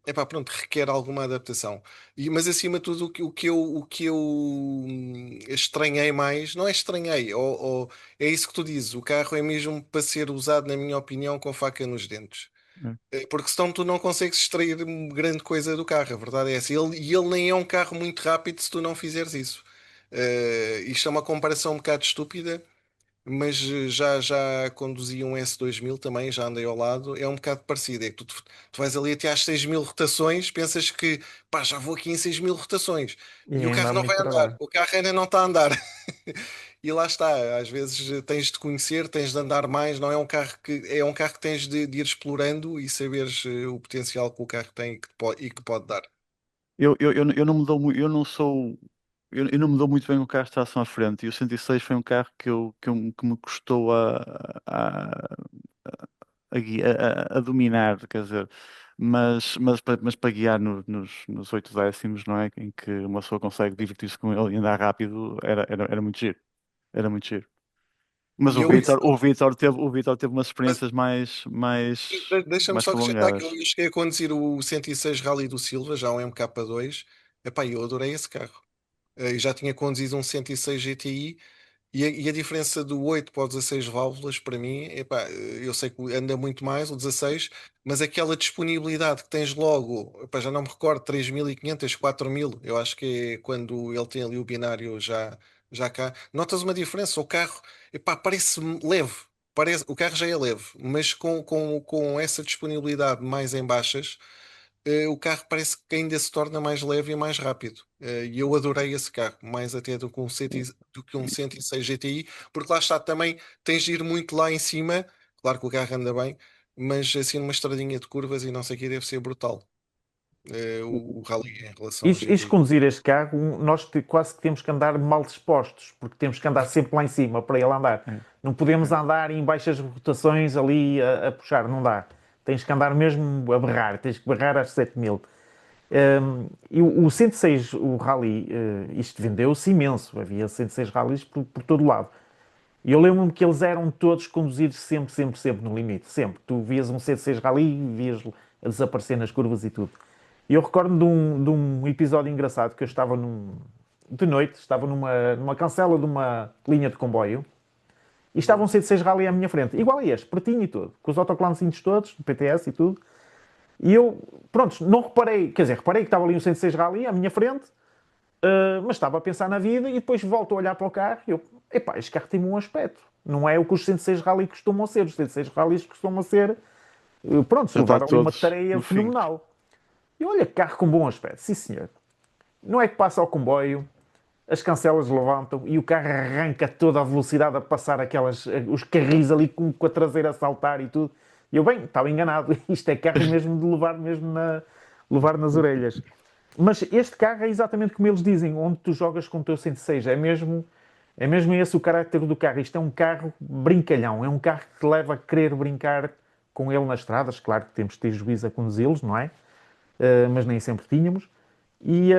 epá, pronto, requer alguma adaptação. Mas acima de tudo, o que eu estranhei mais, não é estranhei, é isso que tu dizes, o carro é mesmo para ser usado, na minha opinião, com faca nos dentes.
É,
Porque senão tu não consegues extrair grande coisa do carro, a verdade é essa. Ele nem é um carro muito rápido se tu não fizeres isso. Isto é uma comparação um bocado estúpida, mas já conduzi um S2000 também, já andei ao lado, é um bocado parecido. É que tu vais ali até às 6.000 rotações, pensas que pá, já vou aqui em 6.000 rotações
E
e o
ainda
carro
há
não
muito
vai andar,
trabalho.
o carro ainda não está a andar. E lá está, às vezes tens de conhecer, tens de andar mais, não é um carro é um carro que tens de ir explorando e saberes o potencial que o carro tem e que pode dar.
eu não me dou muito, eu não sou. Eu não me dou muito bem com o carro de tração à frente e o 106 foi um carro que me custou a dominar, quer dizer, mas para guiar nos 8 décimos, não é? Em que uma pessoa consegue divertir-se com ele e andar rápido, era muito giro. Era muito giro. Mas
E eu isso,
O Vítor teve umas
mas
experiências
deixa-me
mais
só acrescentar que
prolongadas.
eu cheguei a conduzir o 106 Rally do Silva, já um MK2, epá, eu adorei esse carro. Eu já tinha conduzido um 106 GTI. E a diferença do 8 para o 16 válvulas, para mim, epá, eu sei que anda muito mais o 16, mas aquela disponibilidade que tens logo, epá, já não me recordo, 3.500, 4.000, eu acho que é quando ele tem ali o binário já cá. Notas uma diferença? O carro, epá, parece leve, o carro já é leve, mas com essa disponibilidade mais em baixas, o carro parece que ainda se torna mais leve e mais rápido. E eu adorei esse carro, mais até do que um 106 GTI, porque lá está também, tens de ir muito lá em cima. Claro que o carro anda bem, mas assim numa estradinha de curvas e não sei o que, deve ser brutal. O Rally em relação ao
Isto
GTI.
conduzir este carro, nós quase que temos que andar mal dispostos, porque temos que andar sempre lá em cima para ele andar.
É,
Não podemos
é.
andar em baixas rotações ali a puxar, não dá. Tens que andar mesmo a berrar, tens que berrar às 7.000. E o 106, o Rally, isto vendeu-se imenso, havia 106 rallies por todo lado. E eu lembro-me que eles eram todos conduzidos sempre, sempre, sempre no limite. Sempre. Tu vias um 106 Rally, vias a desaparecer nas curvas e tudo. E eu recordo de um episódio engraçado que eu estava de noite, estava numa cancela de uma linha de comboio e estava um 106 Rally à minha frente, igual a este, pretinho e tudo, com os autocolantezinhos todos, do PTS e tudo. E eu, pronto, não reparei, quer dizer, reparei que estava ali um 106 Rally à minha frente, mas estava a pensar na vida e depois volto a olhar para o carro e eu, epá, este carro tem um aspecto. Não é o que os 106 Rally costumam ser. Os 106 Rallys costumam ser, pronto, se
Andar
levar ali uma
todos
tareia
no fim.
fenomenal. E olha, carro com bom aspecto, sim senhor. Não é que passa ao comboio, as cancelas levantam e o carro arranca a toda a velocidade a passar os carris ali com a traseira a saltar e tudo. E eu, bem, estava enganado. Isto é carro mesmo de levar mesmo levar nas orelhas. Mas este carro é exatamente como eles dizem, onde tu jogas com o teu 106. É mesmo esse o caráter do carro. Isto é um carro brincalhão. É um carro que te leva a querer brincar com ele nas estradas. Claro que temos de ter juízo a conduzi-los, não é? Mas nem sempre tínhamos. E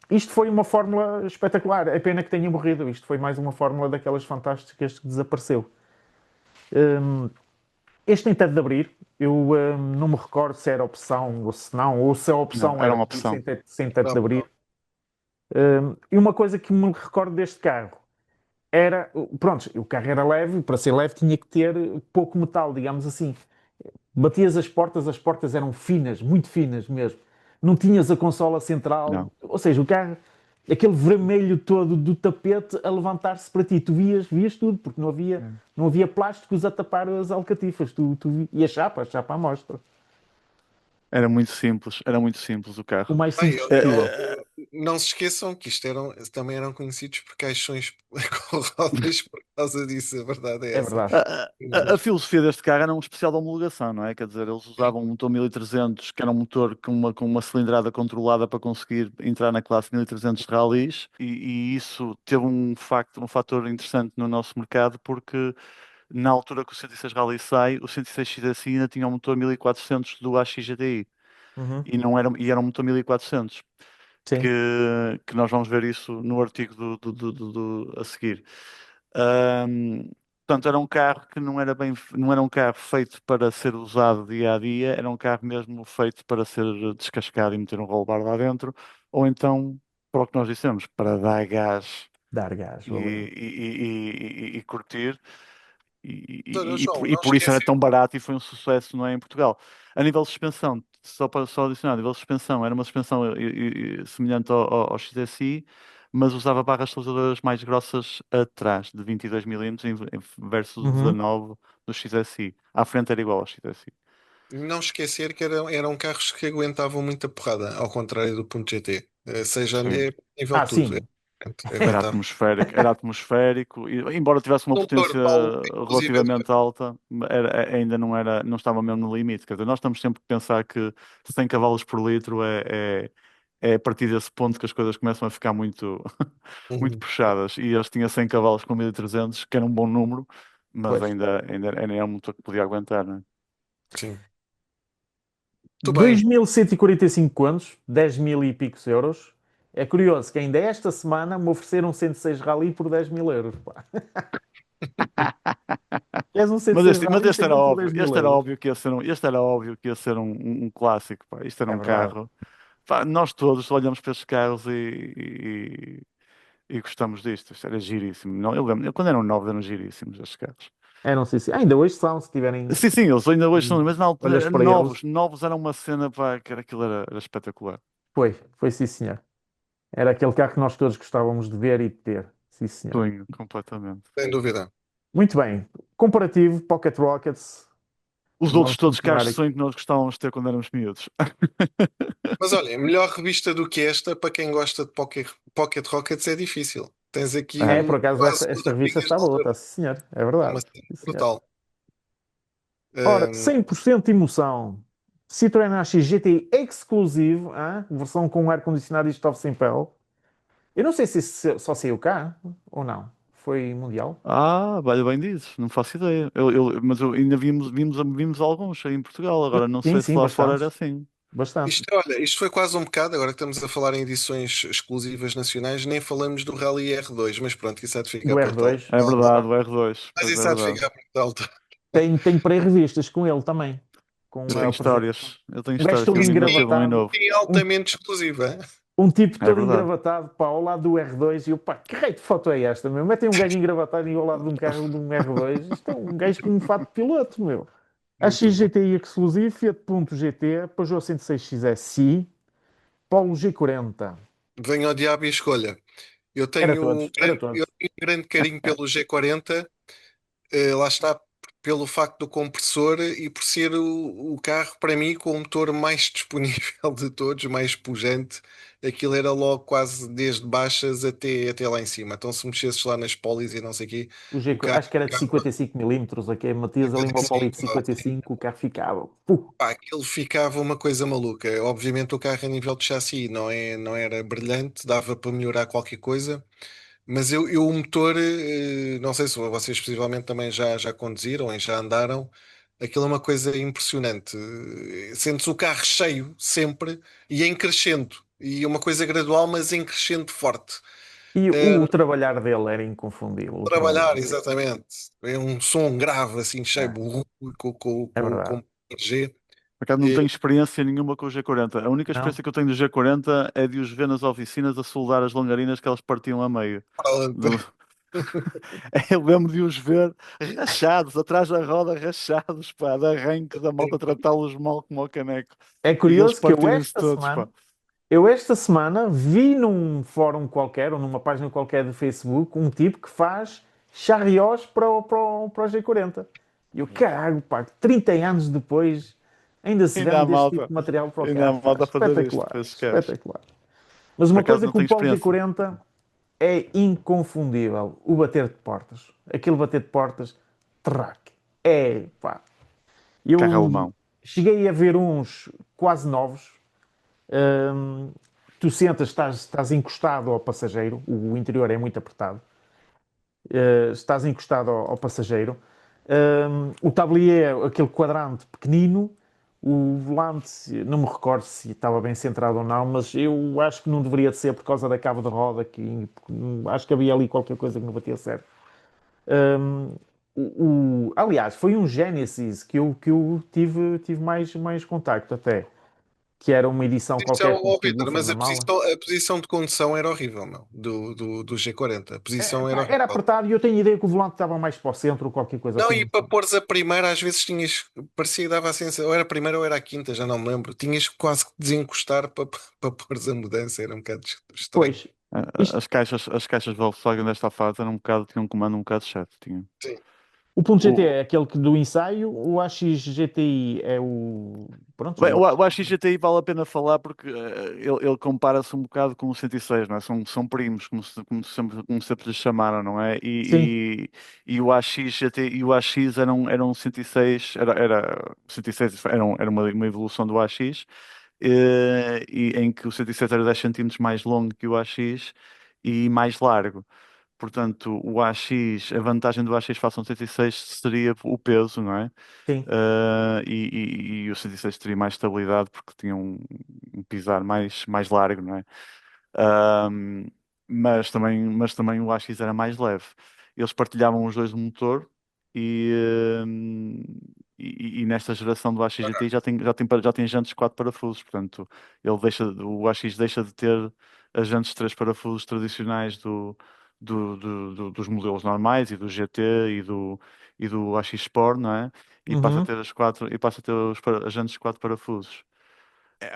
isto foi uma fórmula espetacular. É pena que tenha morrido. Isto foi mais uma fórmula daquelas fantásticas que desapareceu. Um, este tem teto de abrir. Eu não me recordo se era opção ou se não, ou se a
Não,
opção
era
era
uma
também
opção.
sem teto de
Não,
abrir.
não.
E uma coisa que me recordo deste carro era, pronto, o carro era leve, para ser leve tinha que ter pouco metal, digamos assim. Batias as portas eram finas, muito finas mesmo. Não tinhas a consola central,
Não.
ou seja, o carro, aquele vermelho todo do tapete a levantar-se para ti. Tu vias tudo, porque não havia,
É.
não havia plásticos a tapar as alcatifas. E a chapa à mostra.
Era muito simples o
O
carro.
mais
Bem,
simples possível.
não se esqueçam que também eram conhecidos por caixões com rodas por causa disso, a verdade é
É
essa.
verdade.
A filosofia deste carro era um especial de homologação, não é? Quer dizer, eles usavam um motor 1300, que era um motor com uma cilindrada controlada para conseguir entrar na classe 1300 de rallies, e isso teve um fator interessante no nosso mercado, porque na altura que o 106 Rally sai, o 106 XSI ainda tinha um motor 1400 do AX GTI,
Uhum.
e era um motor 1400.
Sim.
Que nós vamos ver isso no artigo a seguir. Ahm, Portanto, era um carro que não era um carro feito para ser usado dia a dia, era um carro mesmo feito para ser descascado e meter um roll bar lá dentro, ou então, para o que nós dissemos, para dar gás
Dar gás,
e,
valeu.
e curtir. E,
Doutor
e- e
João,
por, e
não
por isso era
esquece.
tão barato e foi um sucesso, não é, em Portugal. A nível de suspensão, só adicionar, a nível de suspensão, era uma suspensão semelhante ao XSI, mas usava barras estabilizadoras mais grossas atrás, de 22 milímetros versus
Uhum.
19 do XSI. À frente era igual ao XSI.
Não esquecer que eram carros que aguentavam muita porrada, ao contrário do ponto GT. Seja
Sim.
a nível
Ah,
de tudo.
sim.
Aguentava.
Era atmosférico, e, embora tivesse uma
Motor,
potência
Paulo, inclusive.
relativamente alta, ainda não estava mesmo no limite. Quer dizer, nós estamos sempre a pensar que 100 cavalos por litro é a partir desse ponto que as coisas começam a ficar muito, muito
Uhum.
puxadas. E eles tinham 100 cavalos com 1300, que era um bom número, mas
Pois.
ainda era um motor que podia aguentar, não é?
Sim. Muito bem.
2.145 contos, 10 mil e picos euros. É curioso que ainda esta semana me ofereceram um 106 Rally por 10 mil euros. Pá. Queres um
Mas
106
este, mas
Rally?
este era
Tenho por
óbvio,
10 mil euros.
este era óbvio que ia ser um clássico, pá. Isto era
É
um
verdade.
carro. Pá, nós todos olhamos para estes carros e gostamos disto. Isto era giríssimo. Não, quando eram novos eram giríssimos estes carros.
É, não sei se. Ainda hoje são, se tiverem.
Sim, sim, eles ainda hoje são, mas na altura
Olhas para
novos,
eles.
novos era uma cena, pá, que aquilo era espetacular.
Foi sim, senhor. Era aquele carro que nós todos gostávamos de ver e de ter. Sim, senhor.
Sonho, completamente.
Sem dúvida.
Muito bem. Comparativo, Pocket Rockets.
Os outros
Vamos
todos carros
continuar
de
aqui.
sonho que nós gostávamos de ter quando éramos miúdos.
Mas olha, melhor revista do que esta, para quem gosta de Pocket Rockets, é difícil. Tens
É,
aqui
por acaso,
quase
esta revista
fotografias
está
da
boa,
altura.
está, sim, senhor. É
É uma
verdade.
cena
Sim, senhor.
brutal.
Ora,
Hum,
100% de emoção. Citroën AX GTI exclusivo, versão com ar-condicionado e estofo sem pele. Eu não sei se só saiu cá ou não. Foi mundial.
Ah, vale bem dizes, não faço ideia. Mas ainda vimos alguns aí em Portugal, agora não
Sim,
sei se
sim,
lá fora era
bastantes.
assim.
Bastantes.
isto, olha, isto foi quase um bocado, agora que estamos a falar em edições exclusivas nacionais, nem falamos do Rally R2, mas pronto, isso há de ficar
Do
para outra
R2.
É verdade,
altura.
o R2,
Mas
pois é
isso há de
verdade.
ficar para outra altura.
Tem pré-revistas com ele também. Com
Eu
a
tenho
apresentação.
histórias, eu tenho
Um gajo
histórias,
todo
tenho um amigo meu que teve um em
engravatado.
novo.
E
Um,
altamente exclusiva.
um tipo
É
todo
verdade.
engravatado, pá, ao lado do R2. E eu, pá, que raio de foto é esta, meu? Metem um gajo engravatado e ao lado de um carro de um R2. Isto é um gajo com um fato de piloto, meu. A
Muito bom.
XGTI exclusivo, Fiat Punto GT, Peugeot 106 XSI, Polo G40.
Venha ao diabo e escolha. Eu
Era
tenho,
todos, era
eu
todos.
tenho um grande carinho pelo G40. Lá está, pelo facto do compressor e por ser o carro, para mim, com o motor mais disponível de todos, mais pujante. Aquilo era logo quase desde baixas até lá em cima. Então, se mexesses lá nas polis e não sei o quê,
O
o
G,
carro
acho que era de
ficava
55 milímetros, aqui, metias ali uma poli de
55.
55, o carro ficava. Puh.
Pá, aquilo ficava uma coisa maluca. Obviamente, o carro a nível de chassi não era brilhante, dava para melhorar qualquer coisa. Mas o motor, não sei se vocês possivelmente também já conduziram e já andaram, aquilo é uma coisa impressionante. Sentes o carro cheio sempre e em crescendo. E é uma coisa gradual, mas em crescendo forte.
E
Eh,
o trabalhar dele era inconfundível, o
Trabalhar,
trabalhar dele.
exatamente. É um som grave, assim, cheio,
É, é
com
verdade.
G.
Por acaso não
Eh,
tenho experiência nenhuma com o G40. A única
Não?
experiência que eu tenho do G40 é de os ver nas oficinas a soldar as longarinas que elas partiam a meio.
pronto.
Do- Eu lembro de os ver rachados, atrás da roda, rachados, pá, de arranque da malta tratá-los mal como ao caneco.
É
E eles
curioso que
partirem-se todos, pá.
eu esta semana vi num fórum qualquer, ou numa página qualquer do Facebook, um tipo que faz charriós para o G40. E eu, caralho, pá, 30 anos depois ainda se
Ainda
vende
há
deste tipo
malta,
de material para o
ainda há
carro, pá,
malta a fazer isto
espetacular,
para esses carros.
espetacular. Mas
Por
uma
acaso
coisa
não
que o
tenho
Polo
experiência.
G40 é inconfundível, o bater de portas. Aquele bater de portas, traque. É, pá.
Carro
Eu
alemão.
cheguei a ver uns quase novos. Hum, Tu sentas, estás encostado ao passageiro, o interior é muito apertado. Estás encostado ao passageiro. O tablier, aquele quadrante pequenino, o volante, não me recordo se estava bem centrado ou não, mas eu acho que não deveria de ser por causa da cabo de roda, acho que havia ali qualquer coisa que não batia certo. Um, Aliás, foi um Genesis que eu tive mais contacto até, que era uma edição qualquer com
Vitor,
subwoofer
mas
na mala.
a posição de condução era horrível, meu, do G40. A posição era
Pá, era
horrível.
apertado e eu tenho a ideia que o volante estava mais para o centro ou qualquer coisa
Não,
assim.
e para pôres a primeira, às vezes tinhas, parecia que dava a sensação, ou era a primeira ou era a quinta, já não me lembro. Tinhas quase que desencostar para pôres a mudança, era um bocado estranho.
Pois, isto,
As caixas Volkswagen desta fase eram tinham um comando um bocado chato. Tinham.
sim. O ponto GT
O,
é aquele que do ensaio, o AX GTI é o. Pronto,
bem,
o
o AX GTI vale a pena falar porque ele compara-se um bocado com o 106, não é? São primos, como sempre lhes chamaram, não é?
sim,
E o AX GTI e o AX eram 106, o 106 era uma evolução do AX, e em que o 106 era 10 centímetros mais longo que o AX e mais largo. Portanto, o AX, a vantagem do AX face ao 106 seria o peso, não é?
sim.
E o 106 teria mais estabilidade porque tinha um pisar mais largo, não é? Ahm, mas também o AX era mais leve. Eles partilhavam os dois o motor e, ahm, e nesta geração do AX GTI já tem jantes de 4 parafusos, portanto o AX deixa de ter as jantes de três parafusos tradicionais dos modelos normais e do GT e do AX Sport, não é? E passa a
Uhum.
ter as jantes de quatro parafusos.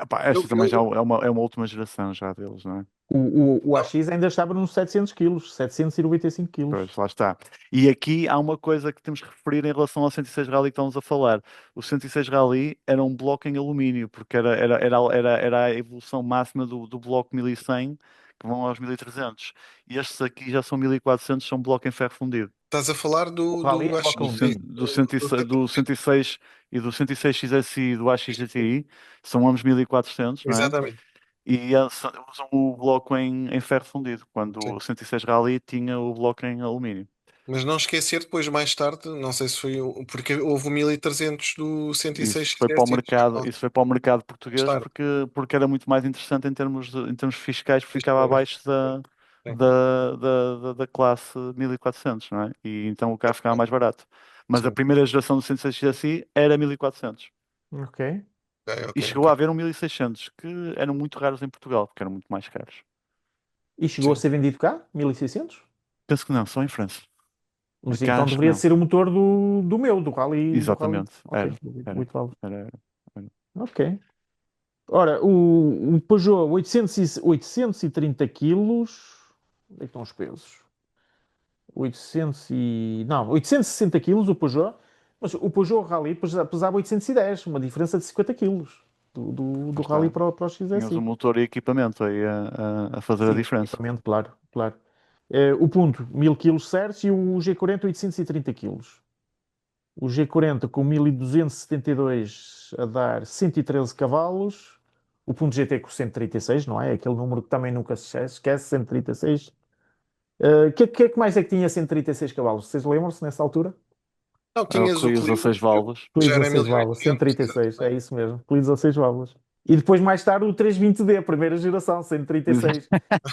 Pá,
Eu,
esta também já
eu,
é uma última geração já deles, não é?
O AX ainda estava nos 700 quilos, 795 quilos.
Pois, lá está. E aqui há uma coisa que temos que referir em relação ao 106 Rally que estamos a falar. O 106 Rally era um bloco em alumínio, porque era a evolução máxima do bloco 1100 que vão aos 1300. E estes aqui já são 1400, são bloco em ferro fundido.
estás a falar
O Rally
do
é bloco
Do,
AXGT,
cen- do, 106, do 106 e do 106 XSI e do AX GTI, são ambos 1400, não é?
exatamente.
E usam o bloco em ferro fundido, quando o 106 Rally tinha o bloco em alumínio.
Mas não esquecer depois, mais tarde, não sei se foi porque houve o 1300 do
Isso
106 que
foi para o
desce
mercado, isso foi para o mercado
mais
português
tarde.
porque era muito mais interessante em termos fiscais, porque ficava abaixo da,
Sim.
da classe 1400, não é? E então o carro ficava mais barato. Mas a
Sim.
primeira geração do 106 GSI era 1400.
Ok.
Ok,
E
ok,
chegou
ok.
a haver um 1600, que eram muito raros em Portugal, porque eram muito mais caros.
E chegou a
Sim.
ser vendido cá? 1600?
Penso que não, só em França.
Mas
Cá
então
acho que
deveria
não.
ser o motor do meu, do Rally.
Exatamente,
Ok,
era,
do
era,
8 válvulas.
era.
Ok. Ora, o Peugeot 830 quilos. Onde é que estão os pesos? 860 quilos o Peugeot. Mas o Peugeot Rally pesava 810, uma diferença de 50 quilos do
Lá
Rally
está.
para o
Tinhas o
XSI.
motor e equipamento aí a fazer a
Sim,
diferença.
equipamento, claro, claro. O ponto, 1000 quilos certos e o G40 830 quilos. O G40 com 1272 a dar 113 cavalos. O ponto GT com 136, não é? Aquele número que também nunca se esquece, 136. O que mais é que tinha 136 cavalos? Vocês lembram-se nessa altura?
Não,
É o
tinhas o
Clio
Clio,
16 válvulas.
Clio
já era
16 válvulas,
1800,
136, é
exatamente.
isso mesmo. Clio 16 válvulas. E depois, mais tarde, o 320D, primeira geração, 136.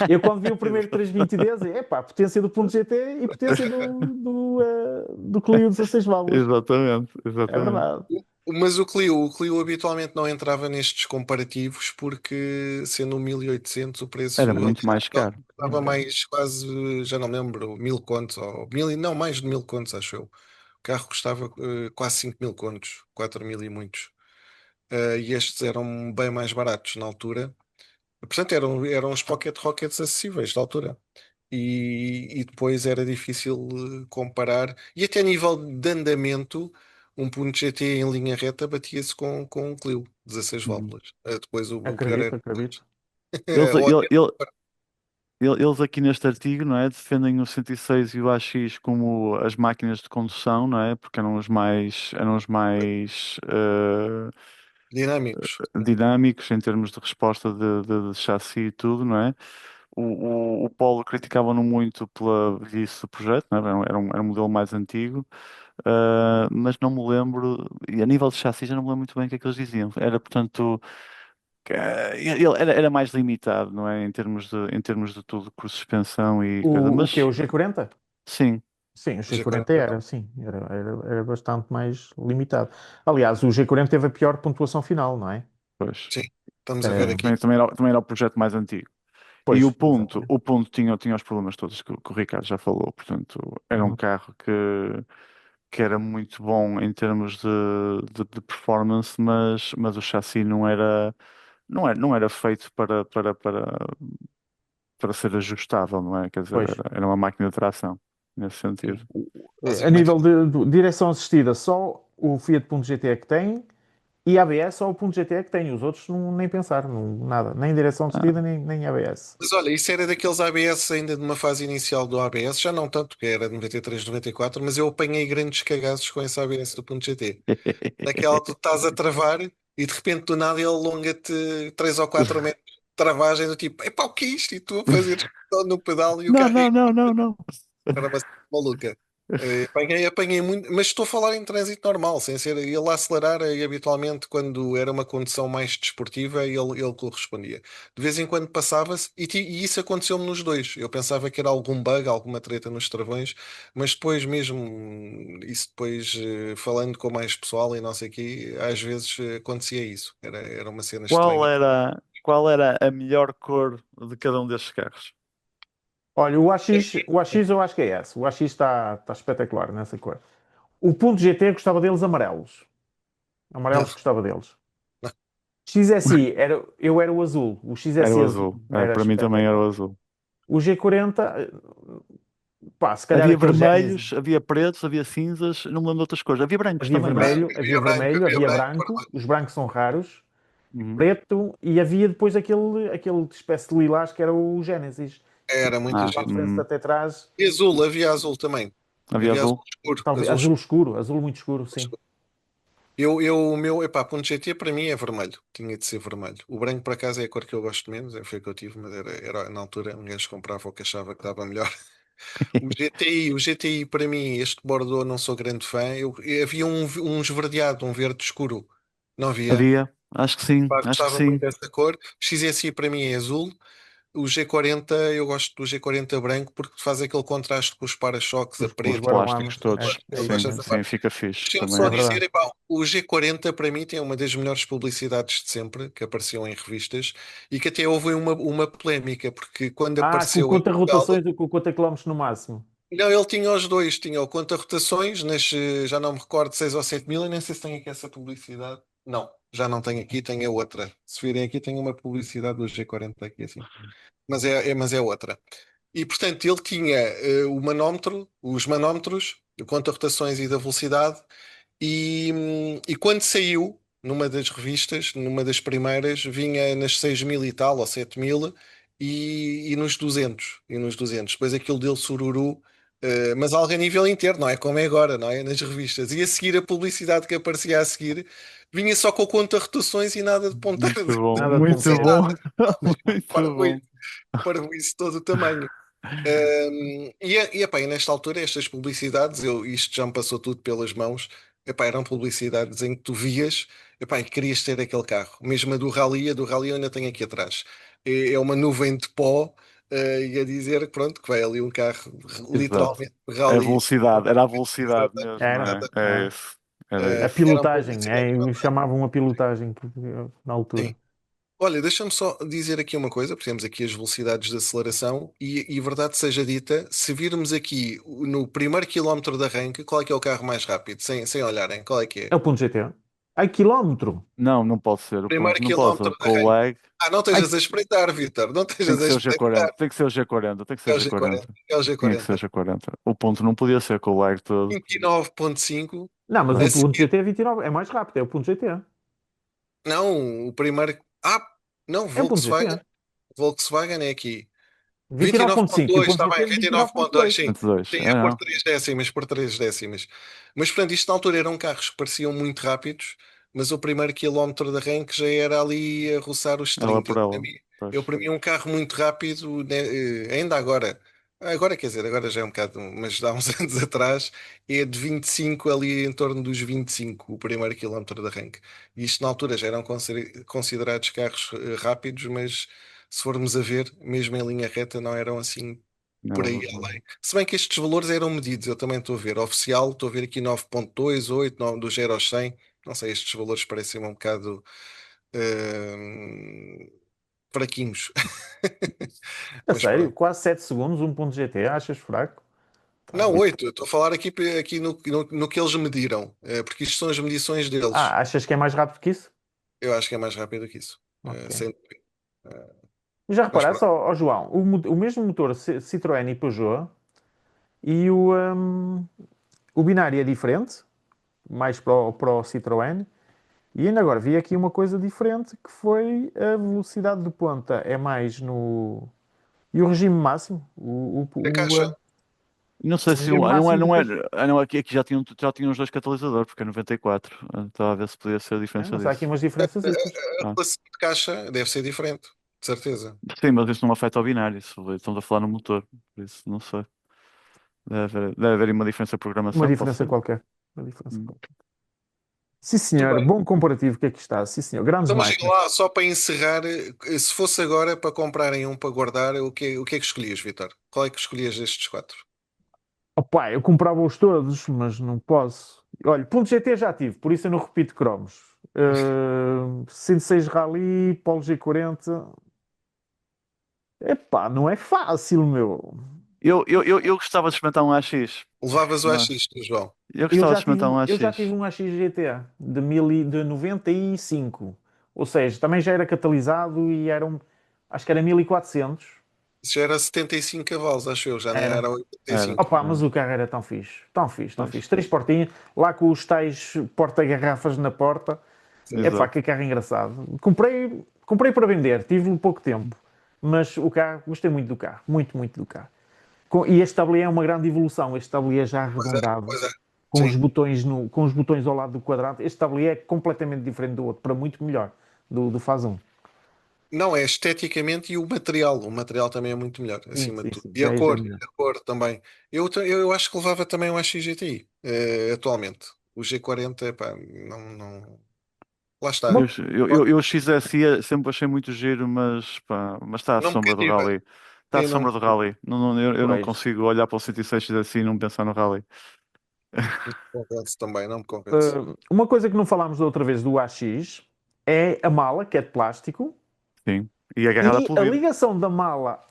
Eu, quando vi o primeiro
Exato.
320D, dizia, epá, potência do ponto GT e potência do Clio 16 válvulas.
Exatamente,
É
exatamente.
verdade.
Mas o Clio habitualmente não entrava nestes comparativos porque, sendo um 1800, o preço
Era muito mais caro.
estava mais quase, já não me lembro, 1000 contos, ou não, mais de 1000 contos, acho eu. O carro custava quase 5000 contos, 4000 e muitos. E estes eram bem mais baratos na altura. Portanto, eram os Pocket Rockets acessíveis da altura. E depois era difícil comparar. E até a nível de andamento, um ponto GT em linha reta batia-se com um Clio, 16
Uhum.
válvulas. Depois o pior
Acredito,
era.
acredito.
Eles,
Ou
ele-
até.
ele- eles aqui neste artigo, não é, defendem o 106 e o AX como as máquinas de condução, não é? Porque eram os mais
Dinâmicos.
dinâmicos em termos de resposta de chassi e tudo, não é? O Polo criticava-no muito pela velhice do projeto, não é? Era um modelo mais antigo, mas não me lembro, e a nível de chassi já não me lembro muito bem o que é que eles diziam. Era, portanto, ele era mais limitado, não é? Em termos de tudo, com suspensão e coisa,
O que é
mas
o G40?
sim,
Sim, o
Já
G40
40
era, sim, era bastante mais limitado. Aliás, o G40 teve a pior pontuação final, não é?
pois.
sim, estamos a ver
Eh,
aqui.
Também era o projeto mais antigo. E o
pois,
ponto,
exatamente.
o ponto tinha os problemas todos que o Ricardo já falou, portanto, era um
Uhum.
carro que era muito bom em termos de performance, mas o chassi não era feito para ser ajustável, não é? Quer dizer,
Pois.
era uma máquina de tração, nesse
Sim.
sentido.
A
Basicamente,
nível de direção assistida, só o Fiat Punto GT é que tem e ABS só o Punto GT é que tem. Os outros nem pensar, nada. Nem direção
Ah,
assistida, nem ABS.
mas olha, isso era daqueles ABS ainda de uma fase inicial do ABS, já não tanto, que era de 93, 94, mas eu apanhei grandes cagaços com esse ABS do ponto GT. Naquela tu estás a travar e de repente do nada ele alonga-te 3 ou 4 metros de travagem do tipo, epá, o que é isto? E tu a fazer no pedal e o
Não,
carro
não, não, não, não.
era uma cena maluca. Apanhei muito, mas estou a falar em trânsito normal, sem ser ele a acelerar e habitualmente quando era uma condução mais desportiva ele correspondia. De vez em quando passava-se e isso aconteceu-me nos dois. Eu pensava que era algum bug, alguma treta nos travões, mas depois mesmo, isso depois falando com mais pessoal e não sei o quê, às vezes acontecia isso. Era uma cena
Qual
estranha.
era, qual era a melhor cor de cada um destes carros?
Olha, o AX eu acho que é esse. O AX está espetacular nessa cor. O ponto GT gostava deles amarelos. Amarelos gostava deles. XSI, eu era o azul. O
Era
XSI
o
azul.
azul.
Era
Para mim também era
espetacular.
o azul.
O G40, pá, se calhar
Havia
aquele
vermelhos,
Genesis.
havia pretos, havia cinzas, não me lembro de outras cores. Havia brancos
Havia
também, não é?
vermelho, havia vermelho,
havia
havia
branco,
branco. Os brancos são raros.
Uhum.
Preto e havia depois aquele espécie de lilás que era o Genesis.
era muito
Ah,
Para a
giro.
frente até atrás,
E azul, havia azul também.
havia
Havia azul
azul.
escuro.
talvez
Azul
azul
escuro.
escuro, azul muito escuro, sim.
O meu, epá, ponto GT para mim é vermelho. Tinha de ser vermelho. O branco, por acaso, é a cor que eu gosto menos. Foi a que eu tive, mas era na altura um gajo comprava o que achava que dava melhor. O GTI para mim, este Bordeaux, não sou grande fã. Havia um esverdeado, um verde escuro. Não havia?
Havia, acho que sim,
Pá,
acho que
gostava muito
sim.
dessa cor. XSI para mim é azul. O G40, eu gosto do G40 branco porque faz aquele contraste com os para-choques a
Os
Os
preto.
plásticos
guarda-lamas,
todos.
Eu
isso
Sim,
gosto
mesmo.
dessa parte.
sim, fica fixe
Deixa-me
também.
só
É
dizer,
verdade.
epá, o G40 para mim tem uma das melhores publicidades de sempre que apareciam em revistas e que até houve uma polémica, porque quando
Com
apareceu em
conta
Portugal,
rotações ou com conta quilómetros no máximo.
não, ele tinha os dois, tinha o conta rotações, já não me recordo, 6 ou 7 mil, eu nem sei se tem aqui essa publicidade. Não, já não tenho aqui, tem a outra. Se virem aqui, tem uma publicidade do G40 aqui assim. Mas é outra. E portanto ele tinha o manómetro, os manómetros, o conta-rotações e da velocidade, e quando saiu, numa das revistas, numa das primeiras, vinha nas 6 mil e tal, ou 7 mil, e nos 200. E nos 200. Depois aquilo deu sururu, mas algo a nível inteiro, não é como é agora, não é? Nas revistas. E a seguir, a publicidade que aparecia a seguir, vinha só com conta-rotações e nada de ponteira
Muito bom,
Nada de
muito
sem
ponteira.
bom,
nada.
muito
Para
bom.
isso todo o tamanho. Epá, e nesta altura, estas publicidades, isto já me passou tudo pelas mãos. Epá, eram publicidades em que tu vias, epá, e querias ter aquele carro. Mesmo a do Rally eu ainda tenho aqui atrás. É uma nuvem de pó, e a dizer que pronto, que vai ali um carro
Exato.
literalmente de
A
rally.
velocidade, era a velocidade
Exatamente,
mesmo, não
Era,
é? É
era.
isso, era
A
isso.
eram
pilotagem,
publicidades.
chamavam a pilotagem na
Sim.
altura.
Olha, deixa-me só dizer aqui uma coisa, porque temos aqui as velocidades de aceleração e verdade seja dita, se virmos aqui no primeiro quilómetro de arranque, qual é que é o carro mais rápido? Sem olharem, qual é que é?
É o ponto GT. Ai, quilómetro!
Não, não pode ser o
Primeiro
ponto, não pode
quilómetro
ser
de
com o
arranque.
lag.
Ah, não
Ai,
estejas a espreitar, Vitor, não
Tem
estejas
que
a
ser o G40,
espreitar.
tem que ser o G40, tem que ser
É
o
o G40,
G40.
é o
Tinha que ser o
G40.
G40. O ponto não podia ser com o lag todo.
29,5.
não, mas
A
o ponto
seguir,
GT é 29, é mais rápido, é o ponto GT.
não, o primeiro. Não,
É o ponto GT.
Volkswagen. Volkswagen é aqui.
29,5 e o
29,2,
ponto
está
GT
bem,
é
29,2,
29,2.
sim.
102.
Sim,
É,
é por
não.
3 décimas, por 3 décimas. Mas, portanto, isto na altura eram carros que pareciam muito rápidos, mas o primeiro quilómetro de arranque já era ali a roçar os
Ela
30.
por ela. Pois.
Para mim, um carro muito rápido, né, ainda agora. Agora, quer dizer, agora já é um bocado, mas há uns anos atrás, é de 25 ali em torno dos 25 o primeiro quilómetro de arranque. E isto na altura já eram considerados carros rápidos, mas se formos a ver, mesmo em linha reta, não eram assim por aí
Não,
além. Se bem que estes valores eram medidos, eu também estou a ver. Oficial, estou a ver aqui 9,2, 8, 9, do 0 aos 100. Não sei, estes valores parecem um bocado fraquinhos.
A
Mas
sério,
pronto.
quase 7 segundos, um ponto GT, achas fraco? Tá
Não,
bem.
8. Eu estou a falar aqui no que eles mediram, porque isto são as medições deles.
Achas que é mais rápido que isso?
Eu acho que é mais rápido que isso.
Ok.
Sem dúvida. Eh,
Já
mas
reparaste,
pronto.
ó João, o mesmo motor Citroën e Peugeot e o binário é diferente, mais para o Citroën. E ainda agora vi aqui uma coisa diferente que foi a velocidade de ponta é mais no. E o regime máximo?
A caixa.
não sei
O
se
regime
não é,
máximo
não é,
depois.
não, aqui já tinham os dois catalisadores, porque é 94. Estava a ver se podia ser a diferença
Mas há aqui
disso.
umas diferenças.
A
Ah.
relação de caixa deve ser diferente, de certeza.
Sim, mas isso não afeta ao binário, estamos a falar no motor, por isso não sei. Deve haver aí uma diferença de
Uma
programação, pode
diferença
ser.
qualquer. Uma diferença
Hum.
qualquer. Sim,
Muito
senhor.
bem.
Bom comparativo que aqui está. Sim, senhor. Grandes
Então, mas diga
máquinas.
lá, só para encerrar, se fosse agora para comprarem um para guardar, o que é que escolhias, Vitor? Qual é que escolhias destes quatro?
Opa, eu comprava-os todos, mas não posso. Olha, ponto GT já tive, por isso eu não repito cromos. 106 Rally, Polo G40. Epá, não é fácil, meu.
Eu gostava de experimentar um AX.
Levavas o
Não é?
AX, tu, João.
Eu gostava de experimentar um
Eu já tive
AX.
um AX GT de 95. Ou seja, também já era catalisado e acho que era 1400.
Isso já era 75 cavalos, acho eu, já nem
Era.
era
Era,
85.
Opa, mas
era.
o carro era tão fixe, tão fixe, tão
Pois,
fixe. Três portinhas, lá com os tais porta-garrafas na porta. Epá,
exato.
que carro engraçado. Comprei para vender, tive pouco tempo. Mas o carro, gostei muito do carro, muito, muito do carro. E este tablier é uma grande evolução, este tablier já
Pois é,
arredondado,
pois é.
com os
Sim.
botões, com os botões ao lado do quadrante. Este tablier é completamente diferente do outro, para muito melhor, do Faz 1.
Não, é esteticamente e o material também é muito melhor,
Sim,
acima de
sim,
tudo.
sim, já é melhor.
E a cor também. Eu acho que levava também um AX GTI, atualmente. O G40, pá, não. Lá está.
Eu,
Uma,
eu XSI sempre achei muito giro, mas, pá, mas está à
Não me
sombra do
cativa.
rally. Está à
Sim, não me
sombra do rally. Eu não
pois,
consigo olhar para o 106 XSI e não pensar no rally.
convence também, não me convence.
uma coisa que não falámos da outra vez do AX é a mala, que é de plástico,
Sim. E agarrada
e
pelo
a
vidro.
ligação da mala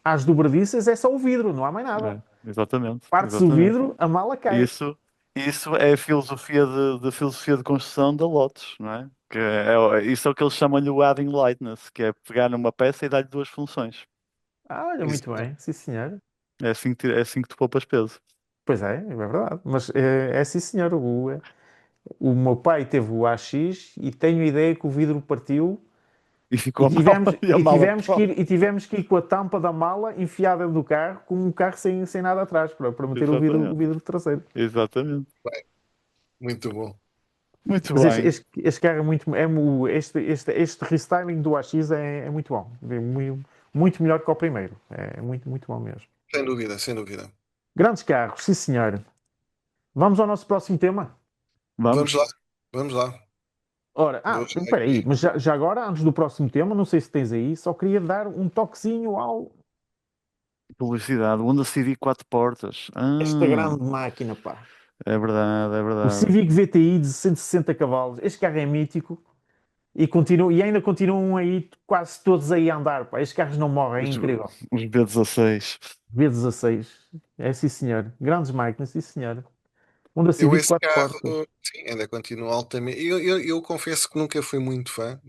às dobradiças é só o vidro, não há mais nada.
É, exatamente,
Parte-se o
exatamente.
vidro, a mala cai.
Isso, isso é a filosofia de filosofia de construção da Lotus, não é? Isso é o que eles chamam-lhe o adding lightness, que é pegar numa peça e dar-lhe duas funções.
Ah, olha, muito
Exato.
bem, sim senhor.
É assim que tu poupas peso.
Pois é verdade. Mas é sim senhor. O meu pai teve o AX e tenho a ideia que o vidro partiu
E ficou a mala, e a mala pronto.
tivemos que ir com a tampa da mala enfiada dentro do carro, com o carro sem nada atrás, para meter o
Exatamente,
vidro traseiro.
exatamente.
Bem, muito bom.
Muito
Mas
bem.
este carro é muito. Este restyling do AX é muito bom. É muito melhor que o primeiro. É muito, muito bom mesmo.
Sem dúvida, sem dúvida.
Grandes carros, sim senhor. Vamos ao nosso próximo tema.
Vamos
Vamos.
lá, vamos lá.
Ora,
Vou já
espera aí,
aqui.
mas já agora, antes do próximo tema, não sei se tens aí, só queria dar um toquezinho ao
Publicidade. Honda Civic quatro portas.
esta grande máquina, pá.
É verdade, é
O
verdade.
Civic VTI de 160 cavalos. Este carro é mítico e ainda continuam aí quase todos aí a andar, pá. Estes carros não morrem, é
Os,
incrível.
os B16.
V16. É sim, senhor. Grandes máquinas, sim, senhor. Honda
Eu
Civic
esse
4
carro,
portas.
sim, ainda continuo altamente. Eu confesso que nunca fui muito fã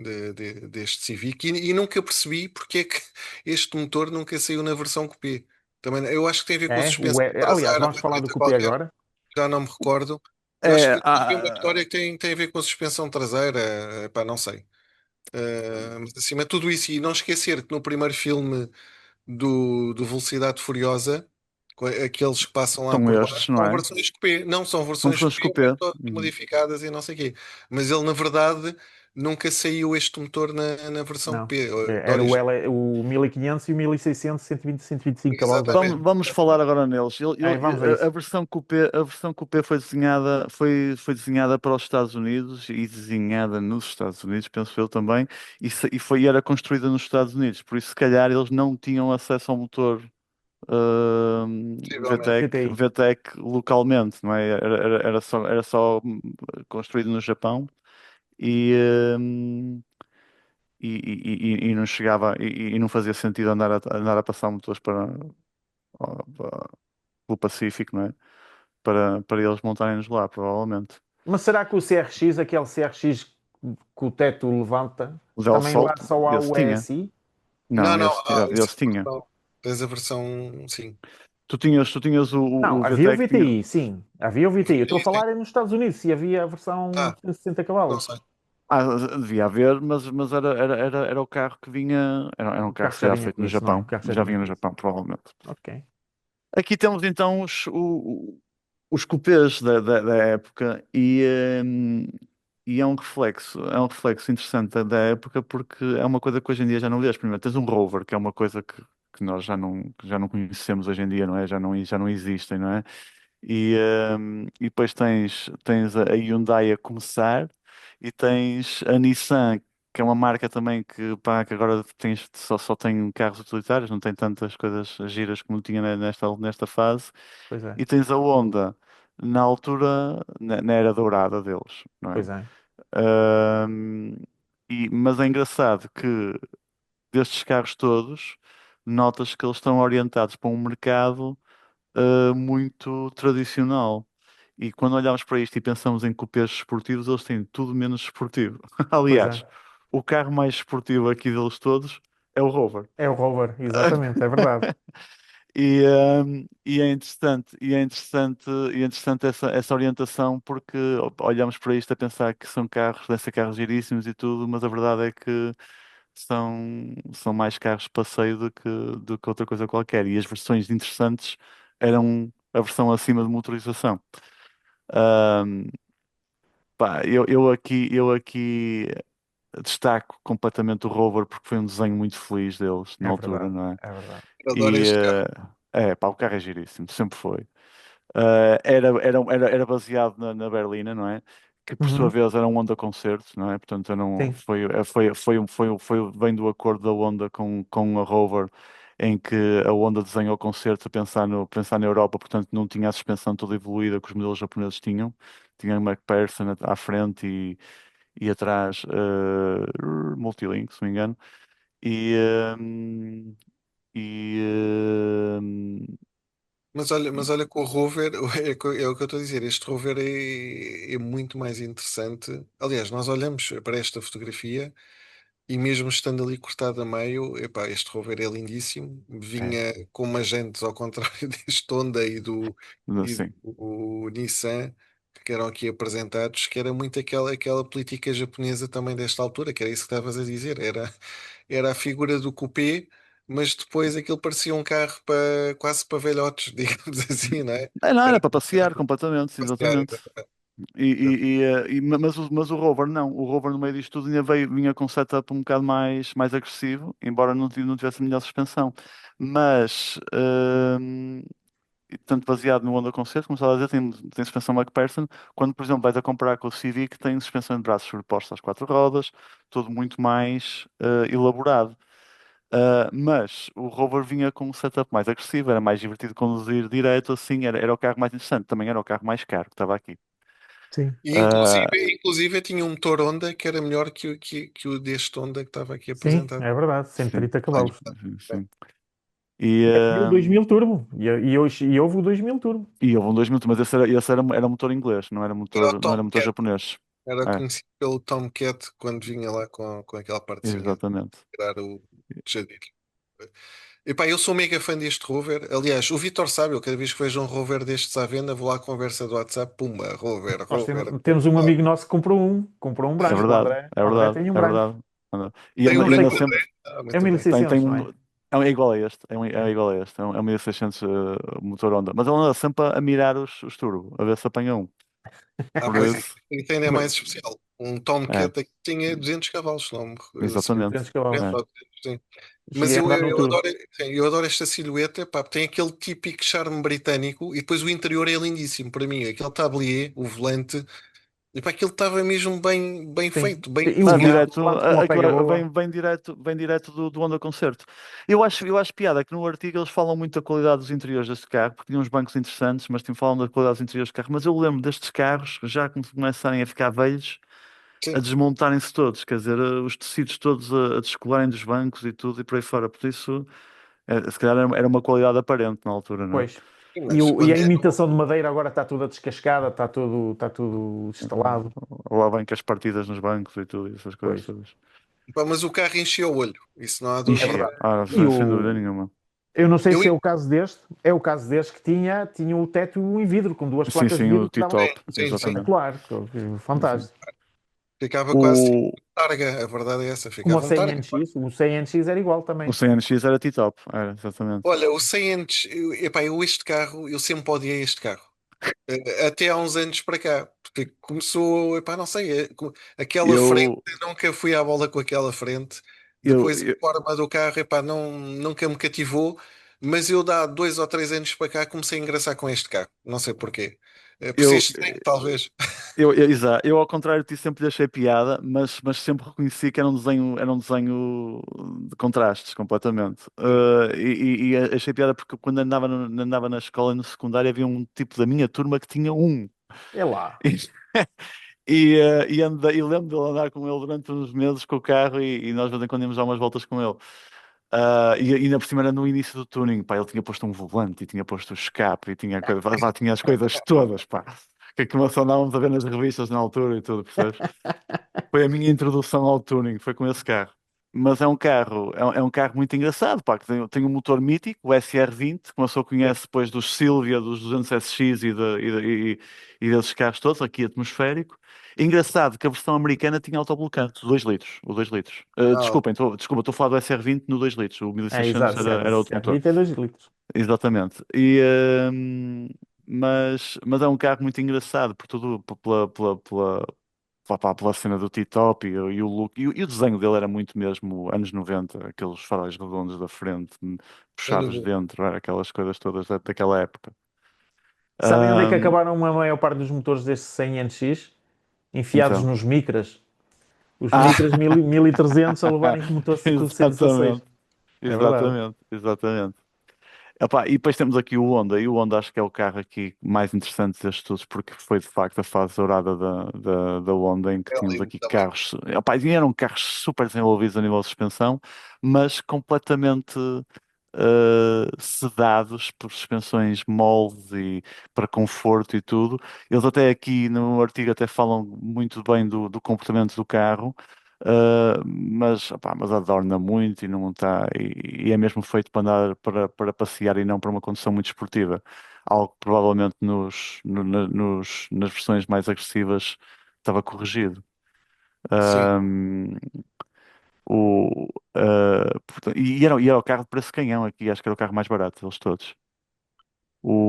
deste Civic e nunca percebi porque é que este motor nunca saiu na versão coupé. Também, eu acho que tem a ver com a suspensão
Aliás,
traseira,
vamos
uma
falar do
coisa
coupé
qualquer,
agora.
já não me recordo. Eu acho
É,
que havia uma história que tem a ver com a suspensão traseira, pá, não sei. Mas acima de tudo isso, e não esquecer que no primeiro filme do Velocidade Furiosa, aqueles que passam lá
são
por baixo,
estes, não
são
é?
versões coupé, não são
São
versões
versões
coupé,
coupé.
mas todas modificadas e não sei o quê. Mas ele, na verdade, nunca saiu este motor na versão
Não.
coupé, de
Era
origem.
o 1500 e o 1600, 120, 125 cavalos.
Exatamente.
Vamos falar agora neles.
Vamos a
A
isso.
versão coupé foi desenhada para os Estados Unidos e desenhada nos Estados Unidos, penso eu também, era construída nos Estados Unidos. Por isso, se calhar, eles não tinham acesso ao motor
Possivelmente.
GTI.
VTEC localmente, não é? Era só construído no Japão e, hum, e não chegava e não fazia sentido andar a passar motores pelo Pacífico, não é? Para eles montarem-nos lá, provavelmente.
Mas será que o CRX, aquele CRX que o teto levanta,
O Del
também
Sol,
lá só há
esse
o
tinha.
ESI?
Não,
Não,
não,
esse tinha.
tens a versão, sim.
Tu tinhas
Não,
o
havia o
VTEC, tinha.
VTI, sim. Havia o VTI. Eu estou a
Sim, sim.
falar é nos Estados Unidos, se havia a versão
Ah,
160
não
cavalos.
sei.
Devia haver, mas era o carro que vinha. Era um
O
carro
carro
que
já
já
vinha
feito
com
no
isso, não é? O
Japão.
carro já
Já
vinha
vinha no
com isso.
Japão, provavelmente.
Ok.
Aqui temos então os cupês da época e é um reflexo interessante da época porque é uma coisa que hoje em dia já não vês. Primeiro, tens um Rover, que é uma coisa que nós já não conhecemos hoje em dia, não é? Já não existem, não é? E depois tens a Hyundai a começar e tens a Nissan, que é uma marca também pá, que agora só tem carros utilitários, não tem tantas coisas giras como tinha nesta fase.
Pois é,
E tens a Honda na altura, na era dourada deles, não é?
pois é.
Ahm, mas é engraçado que destes carros todos, notas que eles estão orientados para um mercado muito tradicional. E quando olhamos para isto e pensamos em cupês esportivos, eles têm tudo menos esportivo.
Pois é.
Aliás, o carro mais esportivo aqui deles todos é o Rover.
É o Rover, exatamente, é verdade.
E é interessante essa orientação porque olhamos para isto a pensar que são carros, devem ser carros giríssimos e tudo, mas a verdade é que são mais carros de passeio do que outra coisa qualquer. E as versões interessantes eram a versão acima de motorização. Ahm, pá, eu aqui destaco completamente o Rover porque foi um desenho muito feliz deles na
É
altura,
verdade,
não é?
é verdade.
Eu adoro
E
este carro.
pá, o carro é giríssimo, sempre foi. Era baseado na Berlina, não é? Que por sua
Uhum,
vez era um Honda Concerto, não é? Portanto,
sim,
vem do acordo da Honda com a Rover, em que a Honda desenhou o concerto a pensar na Europa, portanto, não tinha a suspensão toda evoluída que os modelos japoneses tinham. Tinha a McPherson à frente e atrás Multilink, se não me engano. E, ehm, e
Mas olha que o Rover, é o que eu estou a dizer, este Rover é muito mais interessante. Aliás, nós olhamos para esta fotografia e mesmo estando ali cortado a meio, epá, este Rover é lindíssimo.
é,
Vinha com umas jantes ao contrário deste Honda e
assim,
do Nissan que eram aqui apresentados, que era muito aquela política japonesa também desta altura, que era isso que estavas a dizer, era a figura do coupé, mas depois aquilo parecia um carro para quase para velhotes, digamos assim, não é?
não,
Era
era para passear completamente,
para passear,
exatamente. Mas o Rover não, o Rover no meio disto tudo vinha com um setup um bocado mais agressivo, embora não tivesse a melhor suspensão. Mas, tanto baseado no Honda Conceito, como estava a dizer, tem suspensão McPherson. Quando, por exemplo, vais a comparar com o Civic, tem suspensão de braços sobrepostos às quatro rodas, tudo muito mais elaborado. Mas o Rover vinha com um setup mais agressivo, era mais divertido de conduzir direto, assim, era o carro mais interessante, também era o carro mais caro que estava aqui.
sim.
E
Ah,
inclusive tinha um motor Honda que era melhor que o deste Honda que estava aqui
Sim,
apresentado.
é verdade,
sim,
130
Mais
cavalos.
sim,
barato.
sim. E,
E o
ah,
2000 turbo, e houve o 2000 turbo.
e houve um 2000, mas esse era motor inglês, não era
Era o
motor
Tomcat,
japonês.
era
É,
conhecido pelo Tomcat quando vinha lá com aquela partezinha de
exatamente.
tirar o jadilho. Epá, eu sou mega fã deste rover. Aliás, o Vitor sabe, eu cada vez que vejo um rover destes à venda, vou à conversa do WhatsApp, pumba, rover,
Nós
rover.
temos um amigo nosso que comprou um
É
branco, o
verdade,
André.
é
O André
verdade,
tem um
é
branco.
verdade. E
Tem um
anda, e
Não sei
anda
branco
qual
sempre.
André. Ah,
é,
muito bem.
1600, não é?
É igual a este, é igual a este, é um 1600 motor Honda, mas ele anda sempre a mirar os turbo, a ver se apanha um.
Ah,
Por
pois,
isso,
isso ainda é mais especial. Um
é,
Tomcat aqui tinha 200 cavalos, se não se me
exatamente.
200 cavalos.
90
É.
ou 200, sim. Mas
Cheguei a
eu,
andar no
eu
turbo.
adoro, sim, eu adoro esta silhueta, pá, tem aquele típico charme britânico e depois o interior é lindíssimo para mim. Aquele tablier, o volante, e pá, aquilo estava mesmo bem
Sim.
feito, bem
E
Não, é
desenhado.
o
direto,
volante com uma
aquilo
pega boa.
vem direto do Honda Concerto. Eu acho piada que no artigo eles falam muito da qualidade dos interiores deste carro, porque tinham uns bancos interessantes, mas falam da qualidade dos interiores do carro. Mas eu lembro destes carros, já começarem a ficar velhos, a
Sim.
desmontarem-se todos, quer dizer, os tecidos todos a descolarem dos bancos e tudo e por aí fora. Por isso, se calhar era uma qualidade aparente na altura, não é?
Pois.
Sim,
E,
mas
o, e a
quando é.
imitação de madeira agora está toda descascada, está tudo instalado.
Lá vem com as partidas nos bancos e tudo, e essas coisas
Pois.
todas.
Pá, mas o carro encheu o olho, isso não há
É
Enchia.
dúvida.
verdade. E
Sem dúvida nenhuma.
eu não sei
Eu,
se é o caso deste que tinha o teto em vidro, com duas
Sim,
placas de
sim, o
vidro que estavam
sim,
T-top,
sim, sim.
exatamente.
espetacular.
Sim, sim.
Fantástico.
Ficava quase tipo
O,
targa, a verdade é essa,
Como o
ficava um targa.
100NX, o 100NX era igual
o
também.
100NX era T-top, era, exatamente.
Olha, o 100 anos, epá, este carro, eu sempre odiei este carro. Até há uns anos para cá, porque começou, epá, não sei, aquela frente,
Eu,
nunca fui à bola com aquela frente.
eu,
Depois a
eu,
forma do carro, epá, nunca me cativou, mas eu dá 2 ou 3 anos para cá comecei a engraçar com este carro, não sei porquê. Por ser
eu,
estranho, talvez.
exato, eu ao contrário de ti sempre lhe achei piada, mas sempre reconheci que era um desenho de contrastes, completamente. E achei piada porque quando andava na escola e no secundário havia um tipo da minha turma que tinha um.
É lá.
e lembro dele andar com ele durante uns meses com o carro e nós de vez em quando íamos dar umas voltas com ele. E ainda por cima era no início do tuning, pá, ele tinha posto um volante e tinha posto o escape e tinha as coisas todas, pá, que nós só andávamos a ver nas revistas na altura e tudo, percebes? Foi a minha introdução ao tuning, foi com esse carro. Mas é um carro muito engraçado, pá, que tem um motor mítico, o SR20, que uma pessoa conhece depois dos Silvia, dos 200 SX e desses carros todos, aqui atmosférico. Engraçado que a versão americana tinha autoblocante, 2 litros, o 2 litros.
Ah,
Desculpa, estou a falar do SR20 no 2 litros, o
É,
1600
exato,
era,
certo.
era outro
Certo.
motor.
E tem 2 litros.
Exatamente. Mas é um carro muito engraçado, por tudo, pela cena do T-top e o look. E o desenho dele era muito mesmo anos 90 aqueles faróis redondos da frente,
sem
puxados
dúvida.
dentro, era aquelas coisas todas daquela época.
Sabem onde é que
Ahm,
acabaram a maior parte dos motores deste 100NX? Enfiados
então.
nos Micras. Os
Ah,
Micras 1300 a levarem com o motor com o 116.
exatamente,
É verdade.
exatamente. Epá, e depois temos aqui o Honda, e o Honda acho que é o carro aqui mais interessante destes todos, porque foi de facto a fase dourada da Honda, em que
É
tínhamos
lindo
aqui
também.
carros, epá, e eram carros super desenvolvidos a nível de suspensão, mas completamente sedados por suspensões moles e para conforto e tudo. Eles até aqui no artigo até falam muito bem do comportamento do carro. Mas adorna muito e não está e é mesmo feito para andar para passear e não para uma condução muito esportiva, algo que provavelmente nas versões mais agressivas estava corrigido.
Sim.
Ahm, e era o carro de preço canhão aqui, acho que era o carro mais barato deles todos.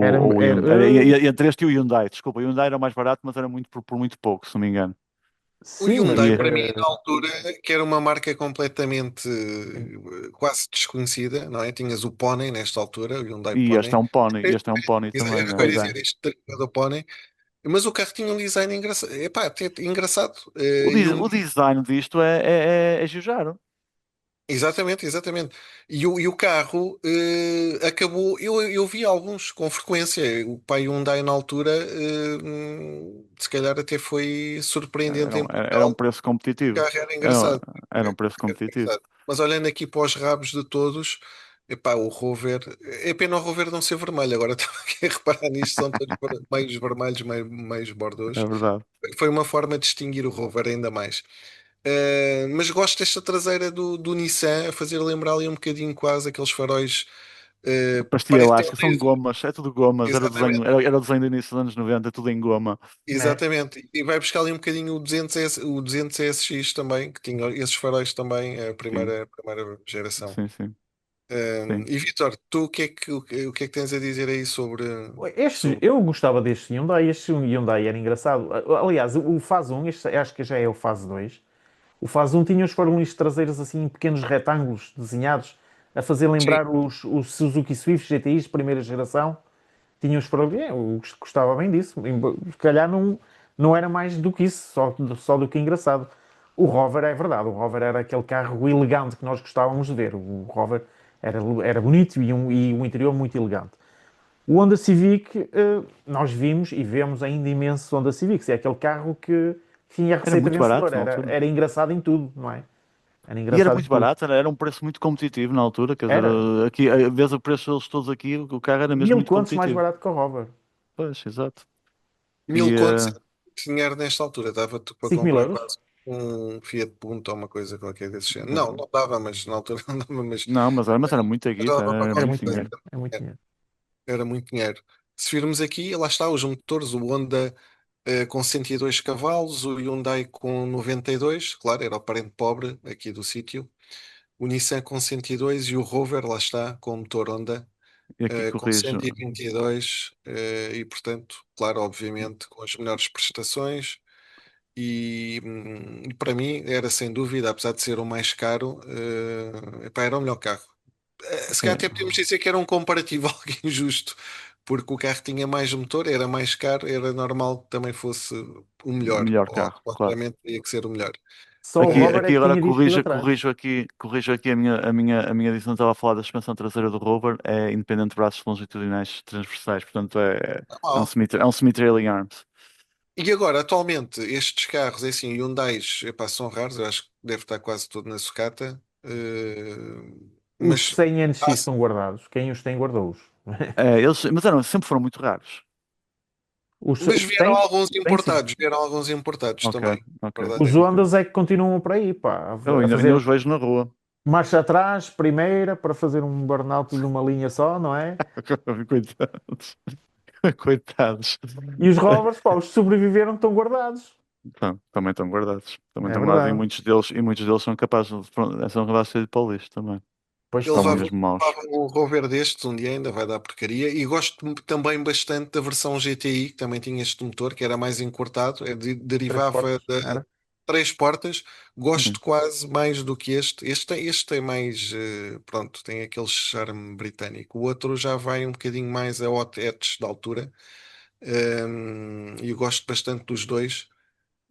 Era,
Ou o
era,
Hyundai, entre este e o Hyundai, desculpa, o Hyundai era o mais barato, mas era por muito pouco, se não me engano.
O
sim, mas
Hyundai,
E,
para mim, na altura, que era uma marca completamente
sim.
quase desconhecida, não é? Tinhas o Pony nesta altura, o Hyundai
e este é
Pony.
um pony, este é um pony também,
Era o
não
que eu
é?
ia
Pois
dizer,
é.
este do Pony. Mas o carro tinha um design engraçado. Epá, até engraçado.
O design disto é Giugiaro.
Exatamente, exatamente. E o carro acabou. Eu vi alguns com frequência. O pai Hyundai na altura, se calhar até foi surpreendente
Era,
em
um era um
Portugal.
preço
O
competitivo.
carro era
Era,
engraçado.
era
É,
um preço
era
competitivo.
engraçado. Mas olhando aqui para os rabos de todos, epá, o Rover. É pena o Rover não ser vermelho. Agora estava aqui a reparar nisto, são todos meios vermelhos, meios
É
bordeaux.
verdade.
Foi uma forma de distinguir o Rover ainda mais. Mas gosto desta traseira do Nissan a fazer lembrar ali um bocadinho quase aqueles faróis.
Pastilha
Parece que tem
elástica, são
laser.
gomas, é tudo gomas. Era o desenho,
Exatamente,
era o desenho do início dos anos 90, é tudo em goma.
Né?
exatamente. E vai buscar ali um bocadinho o 200 SX também, que tinha esses faróis também, a
Sim,
primeira geração.
sim, sim, sim.
E Vitor, tu o que é que tens a dizer aí
Este,
sobre...
eu gostava deste Hyundai. Este Hyundai era engraçado. Aliás, o Fase 1, este acho que já é o Fase 2. O Fase 1 tinha os faróis traseiros assim, em pequenos retângulos desenhados, a fazer
Sim,
lembrar os Suzuki Swift GTIs de primeira geração. Tinha os faróis. Eu gostava bem disso. Se calhar não era mais do que isso, só do que engraçado. O Rover é verdade. O Rover era aquele carro elegante que nós gostávamos de ver. O Rover era bonito e o interior muito elegante. O Honda Civic, nós vimos e vemos ainda imensos Honda Civics. É aquele carro que tinha a
Era
receita
muito barato
vencedora.
na
Era,
altura.
era engraçado em tudo, não é? Era
E era
engraçado em
muito
tudo.
barato, era um preço muito competitivo na altura. Quer dizer,
Era
aqui, vês o preço deles todos aqui, o carro era mesmo
mil
muito
contos mais
competitivo.
barato que o Rover.
Pois, exato.
mil
E,
contos de dinheiro nesta altura, dava-te para
5 mil
comprar
euros?
quase um Fiat Punto ou uma coisa qualquer desse género.
pois
Não,
é.
não dava, mas na altura não dava,
Não, mas era muita guita,
dava para
era
Era
qualquer
muito
muito
coisa.
dinheiro.
dinheiro. É muito dinheiro.
Era muito dinheiro. Se virmos aqui, lá está, os motores, o Honda com 102 cavalos, o Hyundai com 92, claro, era o parente pobre aqui do sítio, o Nissan com 102 e o Rover, lá está, com o motor Honda
E aqui
com
corrijo.
122 e, portanto, claro, obviamente, com as melhores prestações. E para mim era sem dúvida, apesar de ser o mais caro, epá, era o melhor carro. Se calhar
É,
até podemos dizer que era um comparativo algo injusto, porque o carro tinha mais motor, era mais caro, era normal que também fosse o melhor,
melhor
ou
carro, claro.
claramente teria que ser o melhor.
Só o
Aqui,
Rover é
aqui
que
agora
tinha discos
corrijo,
atrás.
corrijo aqui a minha edição estava a falar da suspensão traseira do Rover, é independente de braços longitudinais transversais, portanto é um
Normal.
semi-trailing arms.
E agora, atualmente, estes carros, é assim, Hyundais, epá, são raros, eu acho que deve estar quase todo na sucata.
Os
Mas
100
há-
NX estão guardados. Quem os tem, guardou-os.
Mas sempre foram muito raros.
Os
mas
100, sim.
vieram alguns importados
Ok,
também. A
ok.
verdade é
Os
que
Hondas é que continuam por aí, pá,
Eu
a
ainda
fazer
os vejo na rua.
marcha atrás, primeira, para fazer um burnout de uma linha só, não é?
Coitados. Coitados.
E os rovers, pá, os que sobreviveram estão guardados.
Então, também estão guardados. Também
É
estão guardados
verdade.
e muitos deles são capazes são capazes de ser para o lixo também.
Pois
eu
estão.
Estavam
levava,
mesmo maus.
levava um Rover destes um dia, ainda vai dar porcaria. E gosto também bastante da versão GTI, que também tinha este motor, que era mais encurtado,
Três
derivava
portas,
da
era?
três portas.
Sim.
Gosto quase mais do que este. Este tem mais, pronto, tem aquele charme britânico. O outro já vai um bocadinho mais a hot hatch da altura. E eu gosto bastante dos dois.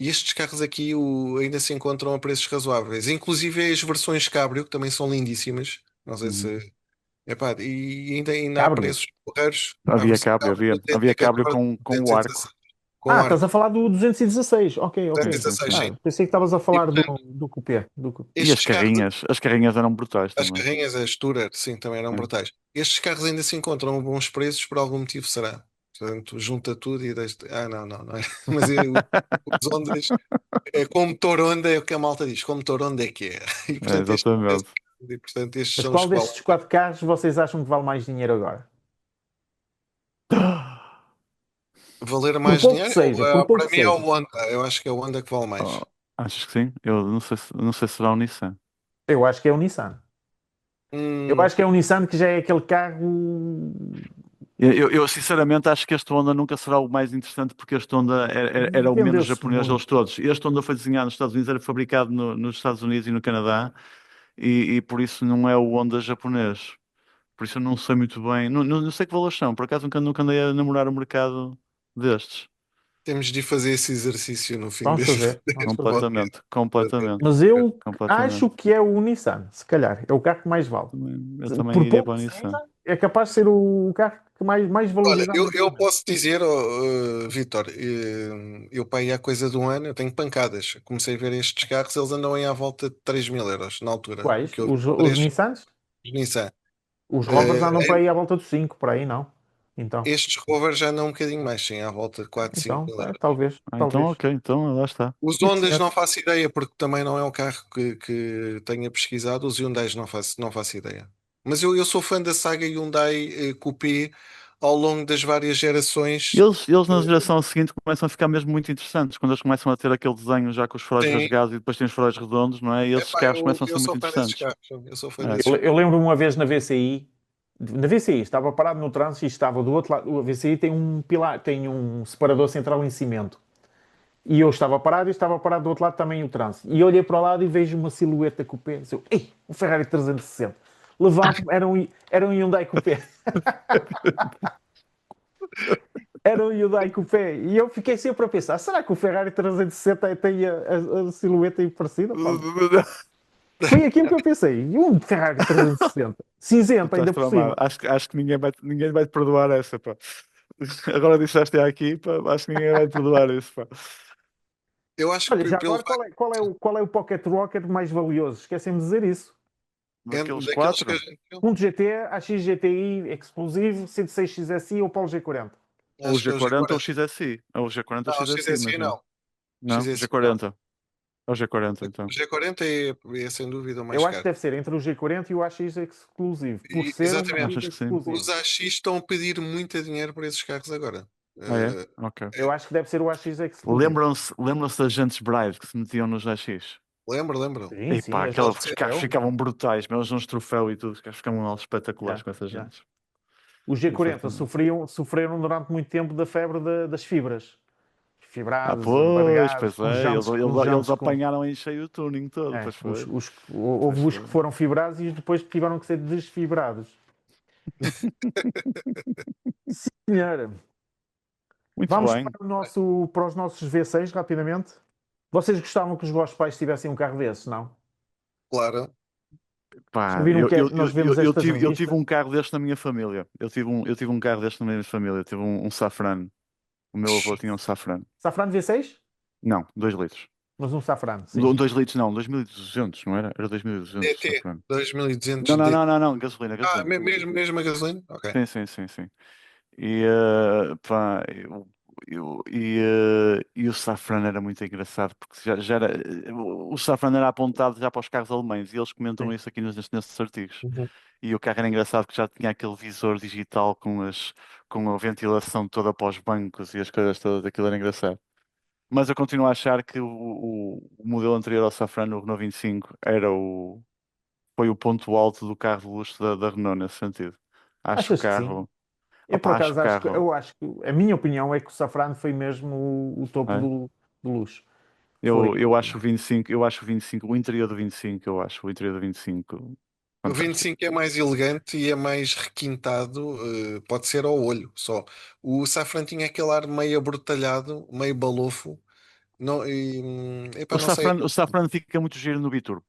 E estes carros aqui ainda se encontram a preços razoáveis. Inclusive as versões Cabrio, que também são lindíssimas. Não sei
Uhum.
se. Epá, e ainda há
Cabrio.
preços porreiros. A
Havia
versão
cabrio,
Cabrio
havia,
do
havia cabrio
214,
com o arco.
216, com
Estás a
arco.
falar do 216. Ok, ok.
Sim, sim,
216,
sim.
sim.
Pensei que estavas a
E
falar do,
portanto,
do coupé.
E
estes carros,
as carrinhas eram brutais
as
também.
carrinhas, as Tourer, sim, também eram
Sim.
brutais. Estes carros ainda se encontram a bons preços, por algum motivo será. Portanto, junta tudo e deixa. Ah, não, não, não é. Mas os Hondas, com motor Honda é o que a malta diz, com motor Honda é que é. E portanto,
Exatamente.
estes
Mas
são os
qual
que valem.
destes quatro carros vocês acham que vale mais dinheiro agora?
Valer
Por
mais
pouco que
dinheiro,
seja, por pouco
para
que
mim é o
seja.
Honda. Eu acho que é o Honda que vale
Oh,
mais.
achas que sim? Eu não sei se será o Nissan.
Eu acho que é o Nissan. Eu
Hum,
acho que é o Nissan que já é aquele carro.
Eu, sinceramente acho que este Honda nunca será o mais interessante porque este Honda era o menos
Vendeu-se
japonês deles
muito.
todos. Este Honda foi desenhado nos Estados Unidos, era fabricado nos Estados Unidos e no Canadá e por isso não é o Honda japonês. Por isso eu não sei muito bem. Não sei que valores são. Por acaso nunca andei a namorar o mercado destes.
temos de fazer esse exercício no fim
Vamos fazer, vamos
deste
fazer.
podcast.
Completamente, completamente,
Mas eu acho
completamente.
que é o Nissan, se calhar. É o carro que mais vale.
Eu também
Por
iria para
pouco
o
que
Nissan.
seja, é capaz de ser o carro que mais
Olha,
valorizado
eu,
neste
eu
momento.
posso dizer, oh, Vítor, eu para aí há coisa de um ano, eu tenho pancadas. Comecei a ver estes carros, eles andam aí à volta de 3.000 euros na altura. O
Quais?
que eu vi,
Os
três
Nissans?
Nissan.
Os Rovers andam
Eh,
para aí à volta dos 5 por aí, não? Então,
estes Rover já andam um bocadinho mais, sim, à volta de 4, 5
então,
mil euros.
talvez,
Então,
talvez.
ok, então lá está.
Os
Sim,
Hondas
senhor.
não faço ideia, porque também não é um carro que tenha pesquisado. Os Hyundais não faço ideia. Mas eu sou fã da saga Hyundai Coupé ao longo das várias
E
gerações.
eles na geração seguinte começam a ficar mesmo muito interessantes, quando eles começam a ter aquele desenho já com os faróis
Sim,
rasgados e depois tem os faróis redondos, não é? E esses
epá,
carros
eu,
começam a ser
eu
muito
sou fã desses
interessantes.
carros. Eu sou fã
É.
desses
Eu lembro-me uma vez na VCI, estava parado no trânsito e estava do outro lado. A VCI tem um pilar, tem um separador central em cimento. E eu estava parado do outro lado também o trânsito. E olhei para o lado e vejo uma silhueta coupé. Eu, ei, um Ferrari 360. Levanto-me, era um Hyundai Coupé. Era um Hyundai Coupé. E eu fiquei sempre a pensar, será que o Ferrari 360 tem a silhueta aí parecida? Pá, foi aquilo que eu pensei. E um Ferrari 360.
Tu
Cinzento,
estás
ainda por
tramado.
cima.
Acho que ninguém vai te perdoar essa, pá. Agora disseste aqui, pá, acho que ninguém vai te perdoar isso, pá.
Eu acho
Olha,
que
já
pelo
agora,
facto
qual é o Pocket Rocket mais valioso? Esquecem de dizer isso.
Daqueles
daqueles que a
quatro,
gente viu,
Um de GT, AX GTI exclusivo, 106 XSI ou Polo G40?
ou o
acho que é o
G40 ou o
G40.
XSI. Ou o G40 ou
Não,
o
o
XSI,
XSI
imagino.
não.
Não,
XSI não.
G40. É o G40,
O
então.
G40 é sem dúvida o mais
Eu acho que
caro.
deve ser entre o G40 e o AX exclusivo, por ser um AX
Exatamente.
Achas que sim?
Os
exclusivo.
AX estão a pedir muito dinheiro por esses carros agora.
Ah, é?
Eh,
Ok.
Eu acho que deve ser o AX exclusivo.
Lembram-se das Gentes Bride que se metiam nos AX?
lembro.
Sim, sim,
Epá,
a gente
aqueles carros
troféu.
ficavam brutais, mas uns troféu e tudo, os carros ficavam espetaculares
Já,
com essas
já.
gentes.
Os G40
Exatamente.
sofreram durante muito tempo da febre das fibras.
Ah,
Fibrados, embargados,
pois é, eles
com.
apanharam em cheio o tuning todo,
É,
pois foi.
houve
Pois
os que
foi.
foram fibrados e depois tiveram que ser desfibrados. Senhora,
Muito
vamos
bem.
para os nossos V6 rapidamente. Vocês gostavam que os vossos pais tivessem um carro desses, não?
Claro.
Já
Pá,
viram o que é que nós vemos estas
eu tive
revistas?
um carro deste na minha família. Eu tive um carro deste na minha família. Eu tive um Safrano. O meu avô tinha um Safrano.
Safrano V6?
Não, 2 litros.
Mas um Safrano, sim.
2 litros não, 2200, não era? Era 2200 o
DT,
Safrano.
2200
Não, não,
DT.
não, não, não, gasolina, gasolina.
Mesmo a gasolina? Ok.
Sim, sim, sim, sim. E, pá, e o Safran era muito engraçado, porque já era, o Safran era apontado já para os carros alemães, e eles comentam
Sim.
isso aqui nesses artigos.
Uhum.
E o carro era engraçado porque já tinha aquele visor digital com a ventilação toda para os bancos e as coisas todas, aquilo era engraçado. Mas eu continuo a achar que o modelo anterior ao Safran, o Renault 25, foi o ponto alto do carro de luxo da Renault nesse sentido. Acho o
Achas que sim?
carro.
Eu por
Opa, acho o
acaso
carro.
eu acho que a minha opinião é que o Safrano foi mesmo o topo
É.
do luxo. Foi.
Eu acho o 25, o interior do 25, eu acho o interior do 25
O
fantástico.
25 é mais elegante e é mais requintado, pode ser ao olho só. O Safran tinha aquele ar meio abrutalhado, meio balofo. Não, epá, não sei.
O safran fica muito giro no biturbo,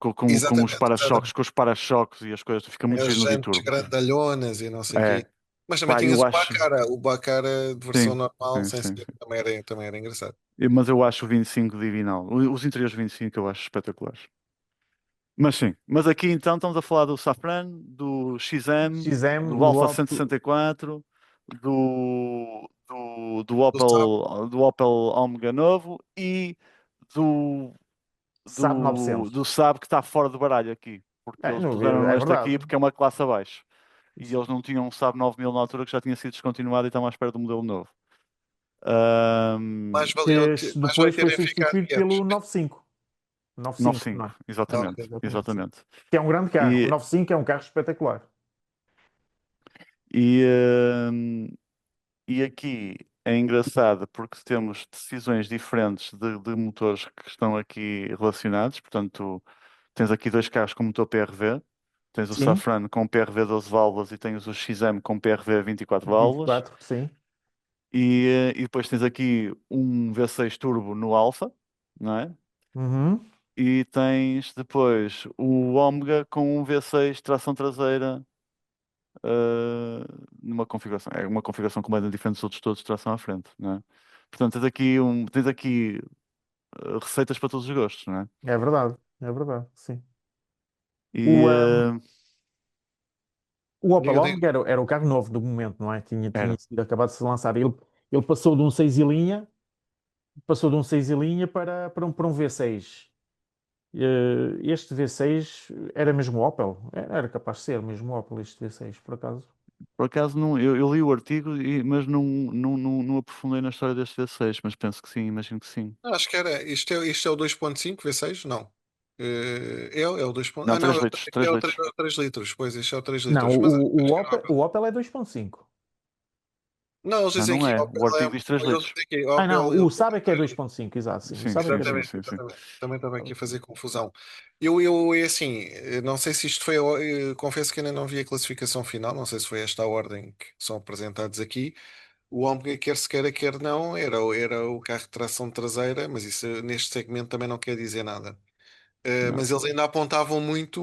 com os
Exatamente,
para-choques,
exatamente.
com os para-choques e as coisas, fica muito
As
giro no
jantes
biturbo.
grandalhonas e não sei o
É,
quê. Mas também
pá,
tinhas
eu acho,
O Bacara de versão
sim,
normal,
sim,
sem
sim,
ser,
sim.
também era engraçado.
Mas eu acho o 25 divinal. Os interiores do 25 eu acho espetaculares. Mas sim, mas aqui então estamos a falar do Safran, do XM,
XM,
do
do
Alfa
Opel,
164, do
Do Saab,
Opel Omega novo e do,
Saab 900.
do Saab que está fora do baralho aqui, porque
É,
eles puseram
é
este aqui
verdade.
porque é uma classe abaixo. E eles não tinham um Saab 9000 na altura que já tinha sido descontinuado e estão à espera do modelo novo.
mais valiam, mais valia
Depois foi
terem ficado
substituído
quietos.
pelo 95. 95, não
95,
é?
exatamente,
Exatamente, sim.
exatamente.
Que é um grande carro. O
E,
95 é um carro espetacular.
e, hum, e aqui é engraçado porque temos decisões diferentes de motores que estão aqui relacionados. Portanto, tens aqui dois carros com motor PRV. Tens o
Sim,
Safran com PRV 12 válvulas e tens o XM com PRV 24 válvulas.
24, sim.
E depois tens aqui um V6 turbo no Alfa, não é?
Uhum.
E tens depois o Omega com um V6 tração traseira, uh, numa configuração. É uma configuração completamente diferente dos outros todos de tração à frente, não é? Portanto, tens aqui receitas para todos os gostos, não é?
É verdade, sim. O,
E
um, o Opel
Diga, diga.
Omega era o carro novo do momento, não é? Tinha
era.
sido acabado de ser lançado. Ele passou de um 6 e linha para um V6. Este V6 era mesmo Opel? Era capaz de ser mesmo Opel este V6, por acaso.
Por acaso, não, eu li o artigo, mas não aprofundei na história deste V6, mas penso que sim, imagino que sim.
Acho que era. Isto é o 2.5 V6? Não. É o 2.
Não,
Não,
3 litros,
é
3
o
litros.
3 litros. Pois, isto é o 3
Não,
litros. Mas acho que era Opel.
O Opel é 2.5.
Não, eles
Não,
dizem
não
aqui
é.
Opel
O artigo diz 3
Eles
litros.
dizem aqui
Ah, não,
Opel.
o Saab é que é 2.5, exato, sim. O
Sim,
Saab é que
sim,
é
sim,
2.5.
sim,
Exatamente,
sim.
exatamente. Também estava aqui a fazer confusão. É assim, não sei se isto foi, confesso que ainda não vi a classificação final, não sei se foi esta a ordem que são apresentados aqui. O Omega, quer se queira, quer não, era o carro de tração traseira, mas isso neste segmento também não quer dizer nada.
Não.
Mas eles ainda apontavam muito,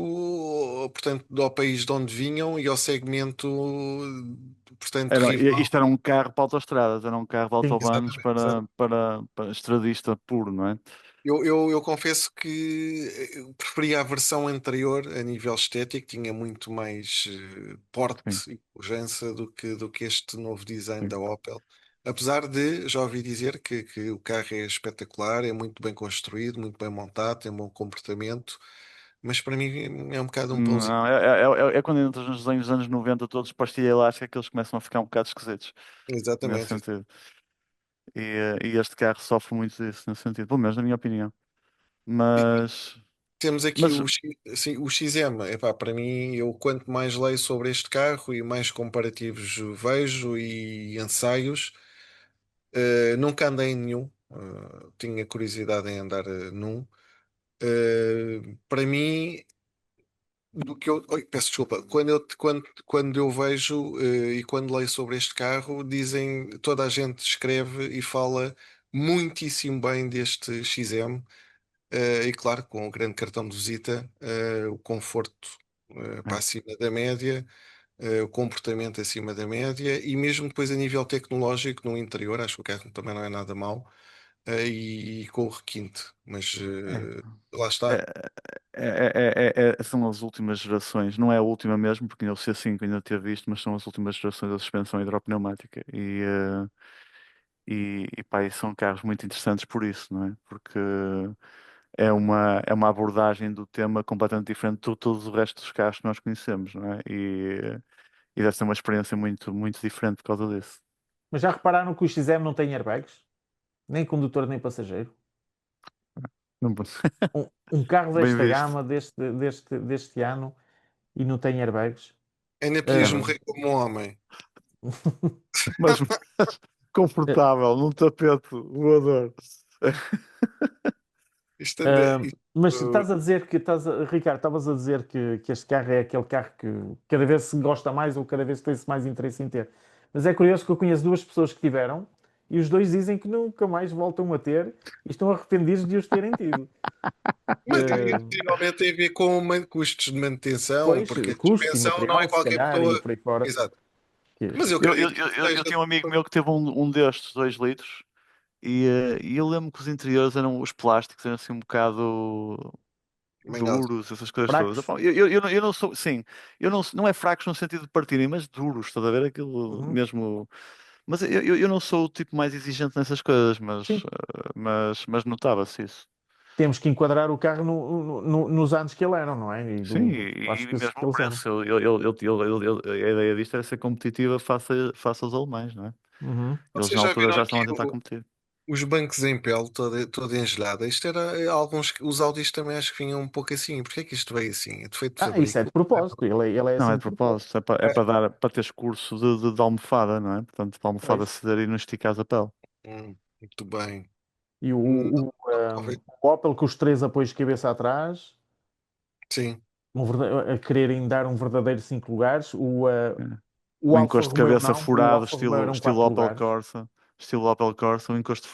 portanto, ao país de onde vinham e ao segmento, portanto,
Isto
rival.
era um carro para autoestradas, era um carro de
Sim,
autobanos
Exatamente, exatamente.
para estradista puro, não é?
Eu confesso que preferia a versão anterior a nível estético, tinha muito mais
Sim,
porte e pujança do que este novo design
sim.
da Opel. Apesar de, já ouvi dizer que o carro é espetacular, é muito bem construído, muito bem montado, tem um bom comportamento, mas para mim é um bocado um pãozinho.
Não, é quando entras nos desenhos dos anos 90, todos pastilha elástica, que eles começam a ficar um bocado esquisitos, nesse
Exatamente.
sentido. E este carro sofre muito disso, nesse sentido, pelo menos na minha opinião. Mas,
Temos aqui
mas
sim, o XM. Epá, para mim, eu quanto mais leio sobre este carro e mais comparativos vejo e ensaios, nunca andei em nenhum. Tinha curiosidade em andar num. Para mim, do que eu. Oi, peço desculpa. Quando eu vejo e quando leio sobre este carro, dizem, toda a gente escreve e fala muitíssimo bem deste XM. E claro, com o grande cartão de visita, o conforto para acima da média, o comportamento acima da média e mesmo depois a nível tecnológico no interior, acho que o carro também não é nada mau, e com o requinte, mas
É.
lá está.
São as últimas gerações, não é a última mesmo, porque ainda o C5 ainda teve isto, mas são as últimas gerações da suspensão hidropneumática e pá, e são carros muito interessantes por isso, não é? Porque é uma abordagem do tema completamente diferente de todos o resto dos carros que nós conhecemos, não é? E deve ser uma experiência muito, muito diferente por causa disso.
Mas já repararam que o XM não tem airbags? Nem condutor, nem passageiro?
Não-
Um carro
Bem
desta
visto.
gama, deste ano, e não tem airbags?
Ainda podias
Ah,
morrer como um homem.
Mas confortável, num tapete voador.
Isto anda,
mas
isto-
estás a dizer que, Ricardo, estavas a dizer que este carro é aquele carro que cada vez se gosta mais ou cada vez tem-se mais interesse em ter. Mas é curioso que eu conheço duas pessoas que tiveram e os dois dizem que nunca mais voltam a ter e estão arrependidos de os terem tido.
mas
Uh,
possivelmente tem a ver com custos de manutenção,
pois,
porque a
custo e
suspensão não é
material, se
qualquer
calhar, e
pessoa.
por aí fora.
Exato.
Que-
Mas eu
Eu, eu,
acredito que
eu, eu
seja
eu tinha um amigo meu que teve um destes 2 litros e eu lembro que os interiores eram os plásticos, eram assim um bocado
manhoso.
duros, essas coisas todas.
fracos.
Epá, eu não sou, sim, não é fracos no sentido de partirem, mas duros, estás a ver aquilo
Uhum.
mesmo. Mas eu não sou o tipo mais exigente nessas coisas,
Sim,
mas notava-se isso.
temos que enquadrar o carro nos anos que ele eram, não é?
Sim,
Acho
e
que,
mesmo
que
o
eles eram.
preço. A ideia disto era ser competitiva face aos alemães, não é? Eles
Vocês
na
já
altura
viram
já
aqui
estavam a tentar competir.
os bancos em pele toda engelada? Isto era alguns. Os Audis também acho que vinham um pouco assim. Porquê é que isto veio assim? É feito de
Ah, isso é de
fabrico?
propósito. Ele é
Não, é
assim
de
de propósito.
propósito, é para
É,
dar, para teres curso de almofada, não é? Portanto, para a almofada
Pois.
ceder e não esticares a pele.
muito bem.
E
Não, talvez-
o Opel com os três apoios de cabeça atrás,
sim.
a quererem dar um verdadeiro cinco lugares.
É.
O
O
Alfa
encosto de
Romeo
cabeça
não. O
furado,
Alfa Romeo
estilo,
eram
estilo
quatro
Opel
lugares.
Corsa. Estilo Opel Corsa, o encosto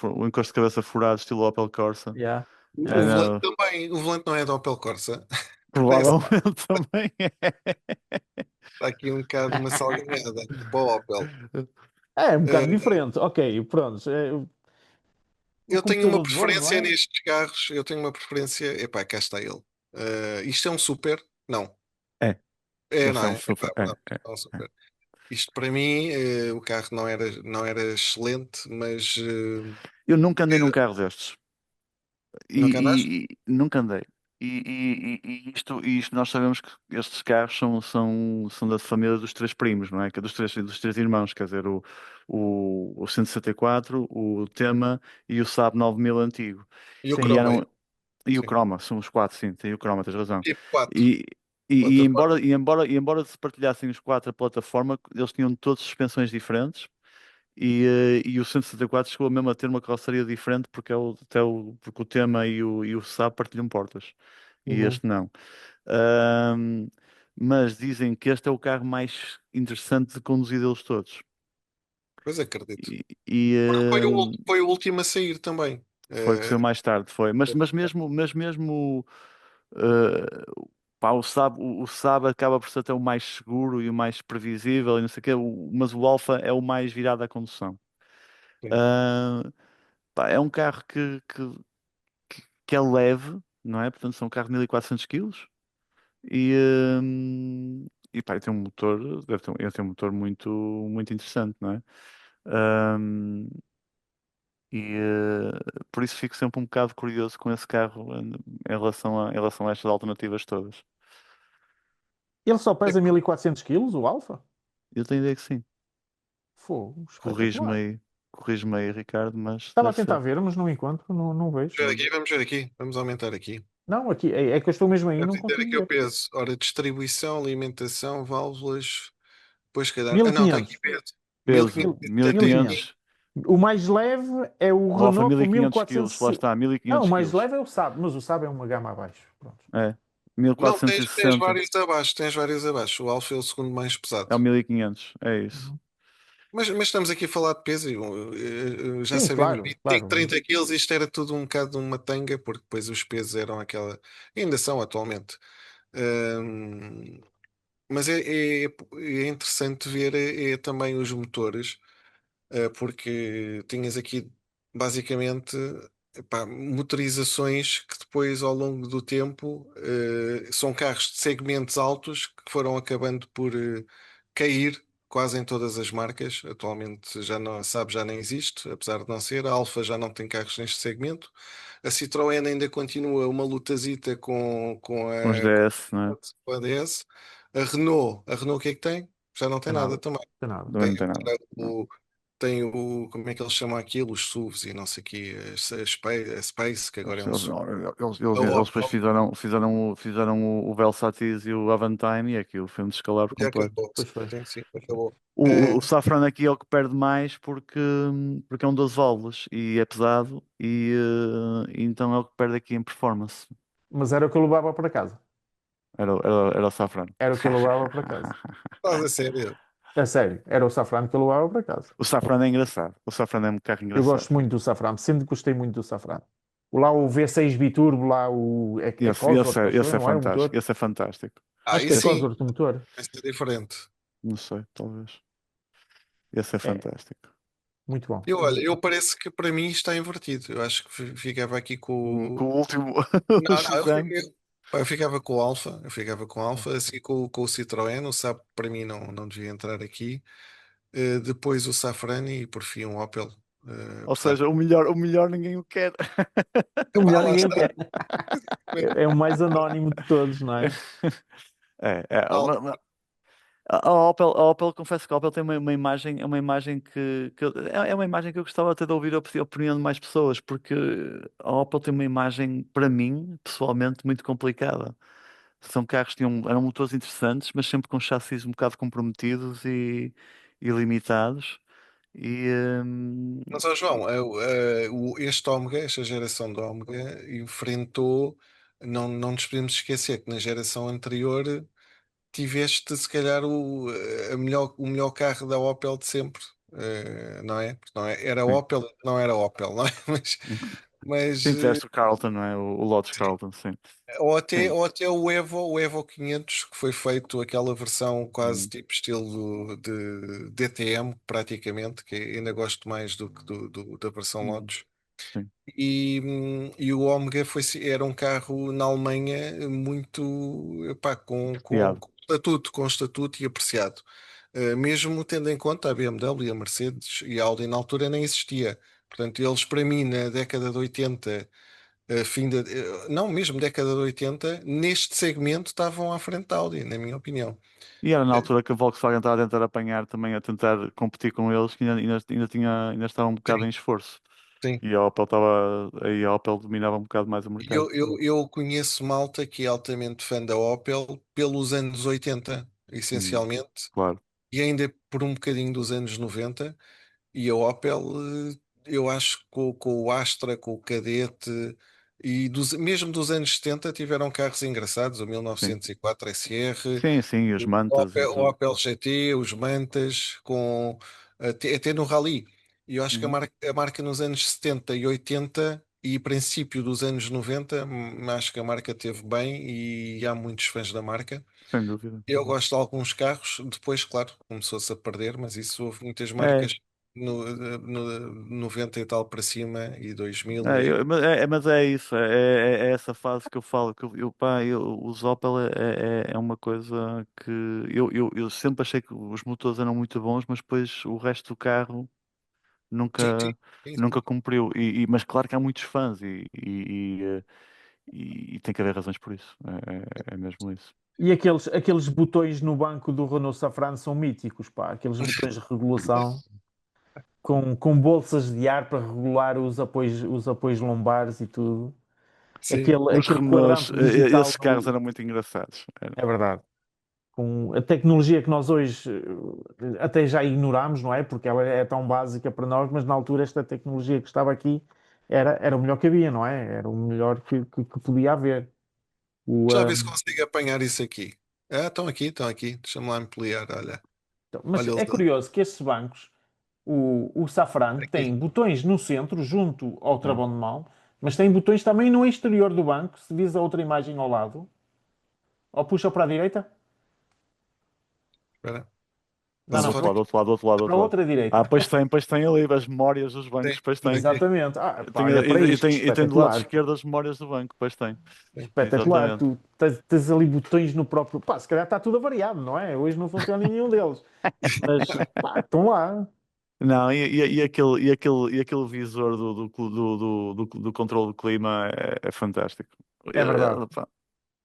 de cabeça furado, estilo Opel Corsa.
Yeah, yeah,
O
yeah.
volante
Era,
também. O volante não é da Opel Corsa. Parece lá.
provavelmente também é.
Está aqui um bocado uma salganhada para o Opel.
É um bocado
Eh,
diferente. Ok, pronto. O
eu tenho uma
computador de bordo, não
preferência
é?
nestes carros. Eu tenho uma preferência. Epá, cá está ele. Isto é um super? Não.
É,
É, não
esse é um
é?
super.
Epá, pronto, é um
É.
super. Isto para mim, o carro não era excelente, mas
Eu nunca andei num carro destes.
nunca andaste?
Nunca andei. E isto nós sabemos que estes carros são da família dos três primos, não é? Que é dos três irmãos, quer dizer, o 164, o Tema e o Saab 9000 antigo.
E o
E
Chroma,
eram, e o
sim.
Croma, são os quatro, sim, tem o Croma, tens razão.
Tipo 4,
E, e, e
plataforma.
embora, e embora, e embora se partilhassem os quatro a plataforma, eles tinham todas suspensões diferentes. E o 164 chegou mesmo a ter uma carroceria diferente porque o Tema e o Saab partilham portas e
Uhum.
este não. Ahm, mas dizem que este é o carro mais interessante de conduzir deles todos.
Pois acredito.
E, e,
Foi o,
ahm,
ult- foi o último a sair também.
Foi que saiu mais tarde, foi. Mas mesmo pá, o Saab acaba por ser até o mais seguro e o mais previsível e não sei o quê, mas o Alfa é o mais virado à condução.
Sim.
Ah, Pá, é um carro que é leve, não é? Portanto, são um carro de 1400 quilos e pá, tem um motor, deve ter um motor muito, muito interessante, não é? Ahm, por isso fico sempre um bocado curioso com esse carro em relação a estas alternativas todas.
Ele só pesa
Epá,
1400 quilos, o Alfa?
Eu tenho ideia que sim.
Fogo,
Corrige-me
espetacular.
aí, corrige-me aí, Ricardo, mas
Estava a
deve
tentar
ser.
ver, mas não encontro, não vejo.
vamos ver aqui. Vamos aumentar aqui.
Não, aqui é que eu estou mesmo aí e
Vamos
não
dizer
consigo
aqui o
ver.
peso. Ora, distribuição, alimentação, válvulas. Depois, calhar. Ah, não, está aqui
1500.
peso.
Peso
1500.
Mil-
Portanto,
1500.
1500,
O mais leve é o
o Alfa
Renault com
1500 quilos, lá
1400.
está,
Não, o
1500
mais
quilos.
leve é o Saab, mas o Saab é uma gama abaixo. Pronto.
É,
não, tens
1460
vários abaixo. Tens vários abaixo. O Alfa é o segundo mais pesado.
é o 1500, é isso.
Uhum.
Mas estamos aqui a falar de peso e já
Sim,
sabemos,
claro,
25,
claro.
30 quilos, isto era tudo um bocado uma tanga, porque depois os pesos eram aquela, ainda são atualmente. Hum, Mas é interessante ver também os motores, porque tinhas aqui basicamente epá, motorizações que depois ao longo do tempo são carros de segmentos altos que foram acabando por cair quase em todas as marcas. Atualmente já não sabe, já nem existe, apesar de não ser. A Alfa já não tem carros neste segmento. A Citroën ainda continua uma lutazita
Com os DS, não é?
com a DS. A Renault o que é que tem? Já não tem
Tem
nada
nada,
também.
tem nada.
Também
Tem
não tem nada.
agora como é que eles chamam aquilo? Os SUVs e não sei o quê, a Space, que agora é
Eles,
um
eles,
SUV. A
eles depois
Opel
fizeram o Velsatis e o Avantime e aquilo foi um descalabro
já
completo.
acabou.
Pois foi.
Sim, sim, acabou.
O Safran aqui é o que perde mais porque é um 12 válvulas e é pesado e então é o que perde aqui em performance.
Mas era o que eu levava para casa.
Era o Safran.
Era o que eu levava para casa.
Estás a sério?
É sério, era o Safran que eu levava para casa.
O Safran é engraçado. O Safran é um carro
Eu
engraçado.
gosto muito do Safran, sempre gostei muito do Safran. Lá o V6 Biturbo, lá é Cosworth, acho eu,
Esse é
não é o motor?
fantástico. Esse é fantástico.
Acho que é
Isso sim,
Cosworth o motor.
vai ser diferente.
Não sei, talvez. Esse é
É,
fantástico.
muito bom.
Olha, eu parece que para mim está invertido. Eu acho que ficava aqui com
Com
o.
o último
Não, não,
X-Am.
eu ficava com o Alfa, eu ficava com o Alfa, assim com o Citroën, o Saab para mim não devia entrar aqui. Depois o Safrani e por fim um Opel.
Ou
Apesar de.
seja, o melhor ninguém o quer.
O
Epá,
melhor
lá
ninguém o
está.
quer. É o mais anónimo de todos, não é?
Mal-
A Opel, confesso que a Opel tem uma imagem, é uma imagem que eu gostava até de ouvir a opinião de mais pessoas, porque a Opel tem uma imagem, para mim, pessoalmente, muito complicada. São carros que eram motores interessantes, mas sempre com chassis um bocado comprometidos e limitados. E,
Mas, ó, João, este Ómega, esta geração do Ómega, enfrentou. Não nos podemos esquecer que na geração anterior tiveste, se calhar, o melhor carro da Opel de sempre, não é? Porque não é? Era
sim,
Opel, não era Opel, não é? Mas,
sim, tiveste o Carlton, não é? O Lotus
sim.
Carlton, sim. Sim.
Ou até o Evo 500, que foi feito aquela versão quase
Hum,
tipo estilo de DTM, praticamente, que ainda gosto mais do que da versão
hum,
Lotus.
sim.
E o Omega era um carro na Alemanha muito epá,
Apreciado.
com estatuto e apreciado. Mesmo tendo em conta a BMW, a Mercedes e a Audi na altura nem existia. Portanto, eles para mim na década de 80, não, mesmo década de 80, neste segmento estavam à frente da Audi, na minha opinião.
E era na
Eh,
altura que a Volkswagen estava a tentar apanhar também, a tentar competir com eles, que ainda estava um bocado em
Sim,
esforço.
sim.
Aí a Opel dominava um bocado mais o mercado.
Eu conheço malta que é altamente fã da Opel pelos anos 80,
Hum,
essencialmente,
claro,
e ainda por um bocadinho dos anos 90. E a Opel, eu acho que com o Astra, com o Cadete, mesmo dos anos 70 tiveram carros engraçados, o
sim.
1904 SR,
Sim, sim, e os mantas e
O
tudo.
Opel GT, os Mantas, até no Rally. E eu acho que
Uhum,
a marca nos anos 70 e 80 e princípio dos anos 90, acho que a marca teve bem e há muitos fãs da marca.
sem dúvida.
Eu gosto de alguns carros, depois, claro, começou-se a perder, mas isso houve muitas
É,
marcas no 90 e tal para cima e 2000 e
mas é isso, é essa fase que eu falo, que os Opel é uma coisa que eu sempre achei que os motores eram muito bons, mas depois o resto do carro
sim, sim,
nunca,
sim, sim.
nunca cumpriu. Mas claro que há muitos fãs e tem que haver razões por isso. É mesmo isso.
E aqueles botões no banco do Renault Safran são míticos, pá. Aqueles botões de regulação com bolsas de ar para regular os apoios lombares e tudo.
Sim.
Os
Aquele
Renaults,
quadrante digital
esses carros
no...
eram muito engraçados.
É verdade. Com a tecnologia que nós hoje até já ignoramos, não é? Porque ela é tão básica para nós, mas na altura esta tecnologia que estava aqui era o melhor que havia, não é? Era o melhor que podia haver. O,
Já vê se
um,
consigo apanhar isso aqui. Ah, estão aqui. Deixa-me lá ampliar. Olha,
então, mas
olha eles
é curioso que estes bancos, o Safran
aqui.
tem botões no centro, junto ao
Ah,
travão de mão, mas tem botões também no exterior do banco, se vis a outra imagem ao lado, ou puxa para a direita.
Espera.
Não,
Estás a
não.
Do
falar
outro lado, do outro lado, do outro
Para a
lado.
outra direita.
Ah, pois tem ali as memórias dos bancos,
Tem,
pois tem.
Exatamente. Ah, pá,
Tem-
olha para
e,
isto,
e tem do lado
espetacular.
esquerdo as memórias do banco, pois tem.
Espetacular.
Exatamente.
Tu tens ali botões no próprio. Pá, se calhar está tudo avariado, não é? Hoje não funciona nenhum deles. Mas, pá, estão lá.
Não, e aquele visor do controle do clima é fantástico.
É verdade.
Pá,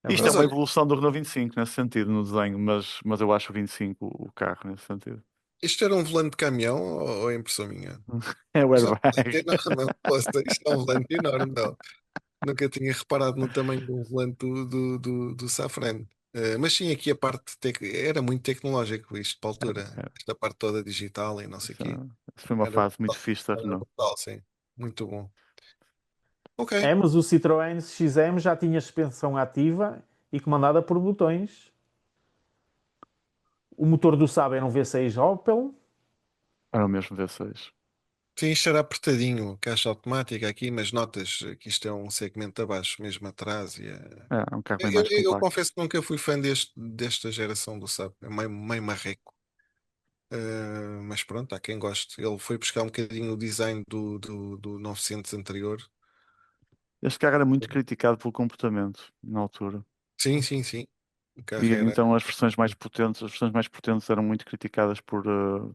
É
isto é
Mas
verdade.
uma
olha,
evolução do Renault 25 nesse sentido, no desenho, mas eu acho o 25 o carro nesse sentido.
isto era um volante de caminhão ou é impressão minha?
É o
Isto é um
airbag.
volante enorme, não, poça, isto é um volante enorme, não. Nunca tinha reparado no tamanho do volante do Safran. Mas sim, aqui a parte era muito tecnológico isto para a altura.
É,
Esta parte toda digital e não sei o
essa,
quê.
essa foi uma
Era
fase muito
brutal,
fixe da
era
Renault.
brutal, sim. Muito bom. Ok.
É, mas o Citroën XM já tinha suspensão ativa e comandada por botões. O motor do Saab era um V6 Opel.
Era o mesmo V6.
Sim, isto era apertadinho, caixa automática aqui, mas notas que isto é um segmento abaixo, mesmo atrás.
É um carro bem
Eu,
mais
eu
compacto.
confesso que nunca fui fã desta geração do Saab, é meio marreco. Mas pronto, há quem goste. Ele foi buscar um bocadinho o design do 900 anterior.
Este carro era muito criticado pelo comportamento na altura.
Sim, sim, sim. O
E
carro era.
então as versões mais potentes eram muito criticadas por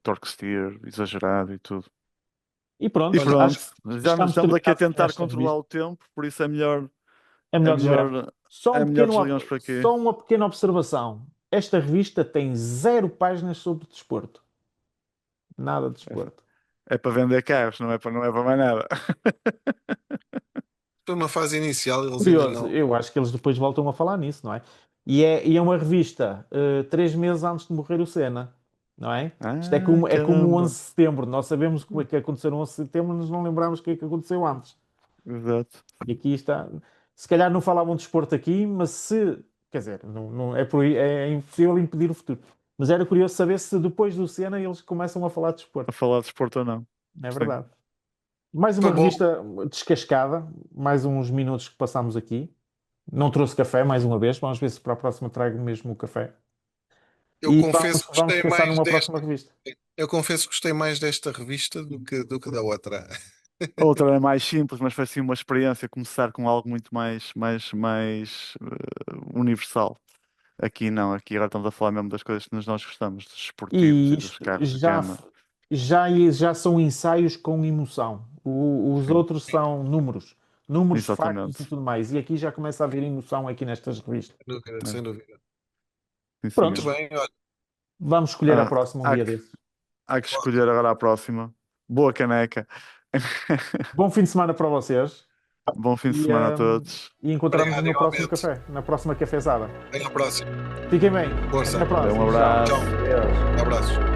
torque steer exagerado e tudo.
E pronto,
E
Olha,
pronto,
acho que
já
estamos
estamos aqui a
terminados com
tentar
esta
controlar
revista.
o tempo, por isso
É
é
melhor desligar.
melhor, é melhor desligamos por aqui.
Só uma pequena observação. Esta revista tem 0 páginas sobre desporto. Nada de desporto.
É para vender carros, não é para mais nada.
foi uma fase inicial, eles ainda
Curioso,
não.
eu acho que eles depois voltam a falar nisso, não é? E é uma revista 3 meses antes de morrer o Senna, não é? Isto
Ah,
é como o 11
caramba.
de setembro. Nós sabemos o que é que aconteceu no 11 de setembro, mas não lembramos o que é que aconteceu antes.
Exato.
E aqui está. Se calhar não falavam de desporto aqui, mas se. Quer dizer, é impossível impedir o futuro. Mas era curioso saber se depois do Senna eles começam a falar de
A
desporto.
falar de esporte ou não.
É
Sim.
verdade. Mais uma
Foi bom.
revista descascada, mais uns minutos que passámos aqui. Não trouxe café mais uma vez, vamos ver se para a próxima trago mesmo o café.
Eu
E
confesso que
vamos
gostei
pensar
mais
numa próxima
desta.
revista.
Eu confesso que gostei mais desta revista do que da outra.
Outra era mais simples, mas foi assim uma experiência começar com algo muito mais universal. Aqui não, aqui agora estamos a falar mesmo das coisas que nós gostamos, dos esportivos
E
e dos
isto
carros de gama.
já são ensaios com emoção. Os
Sim,
outros são números, factos e
exatamente.
tudo mais. E aqui já começa a haver emoção aqui nestas revistas.
Sem dúvida,
É,
sem dúvida.
sim,
Muito
senhor.
Prontos,
bem, olha.
vamos escolher a
Ah,
próxima um
há
dia
que,
desses.
há que escolher agora a próxima. Boa caneca.
Bom fim de semana para vocês
Bom fim de
e,
semana a
hum,
todos.
e encontramos-nos
Obrigado,
no próximo
igualmente.
café, na próxima cafezada.
Até à próxima.
Fiquem bem.
Força.
Até a próxima.
Um
Tchau.
abraço.
Tchau.
Adeus.
Abraços.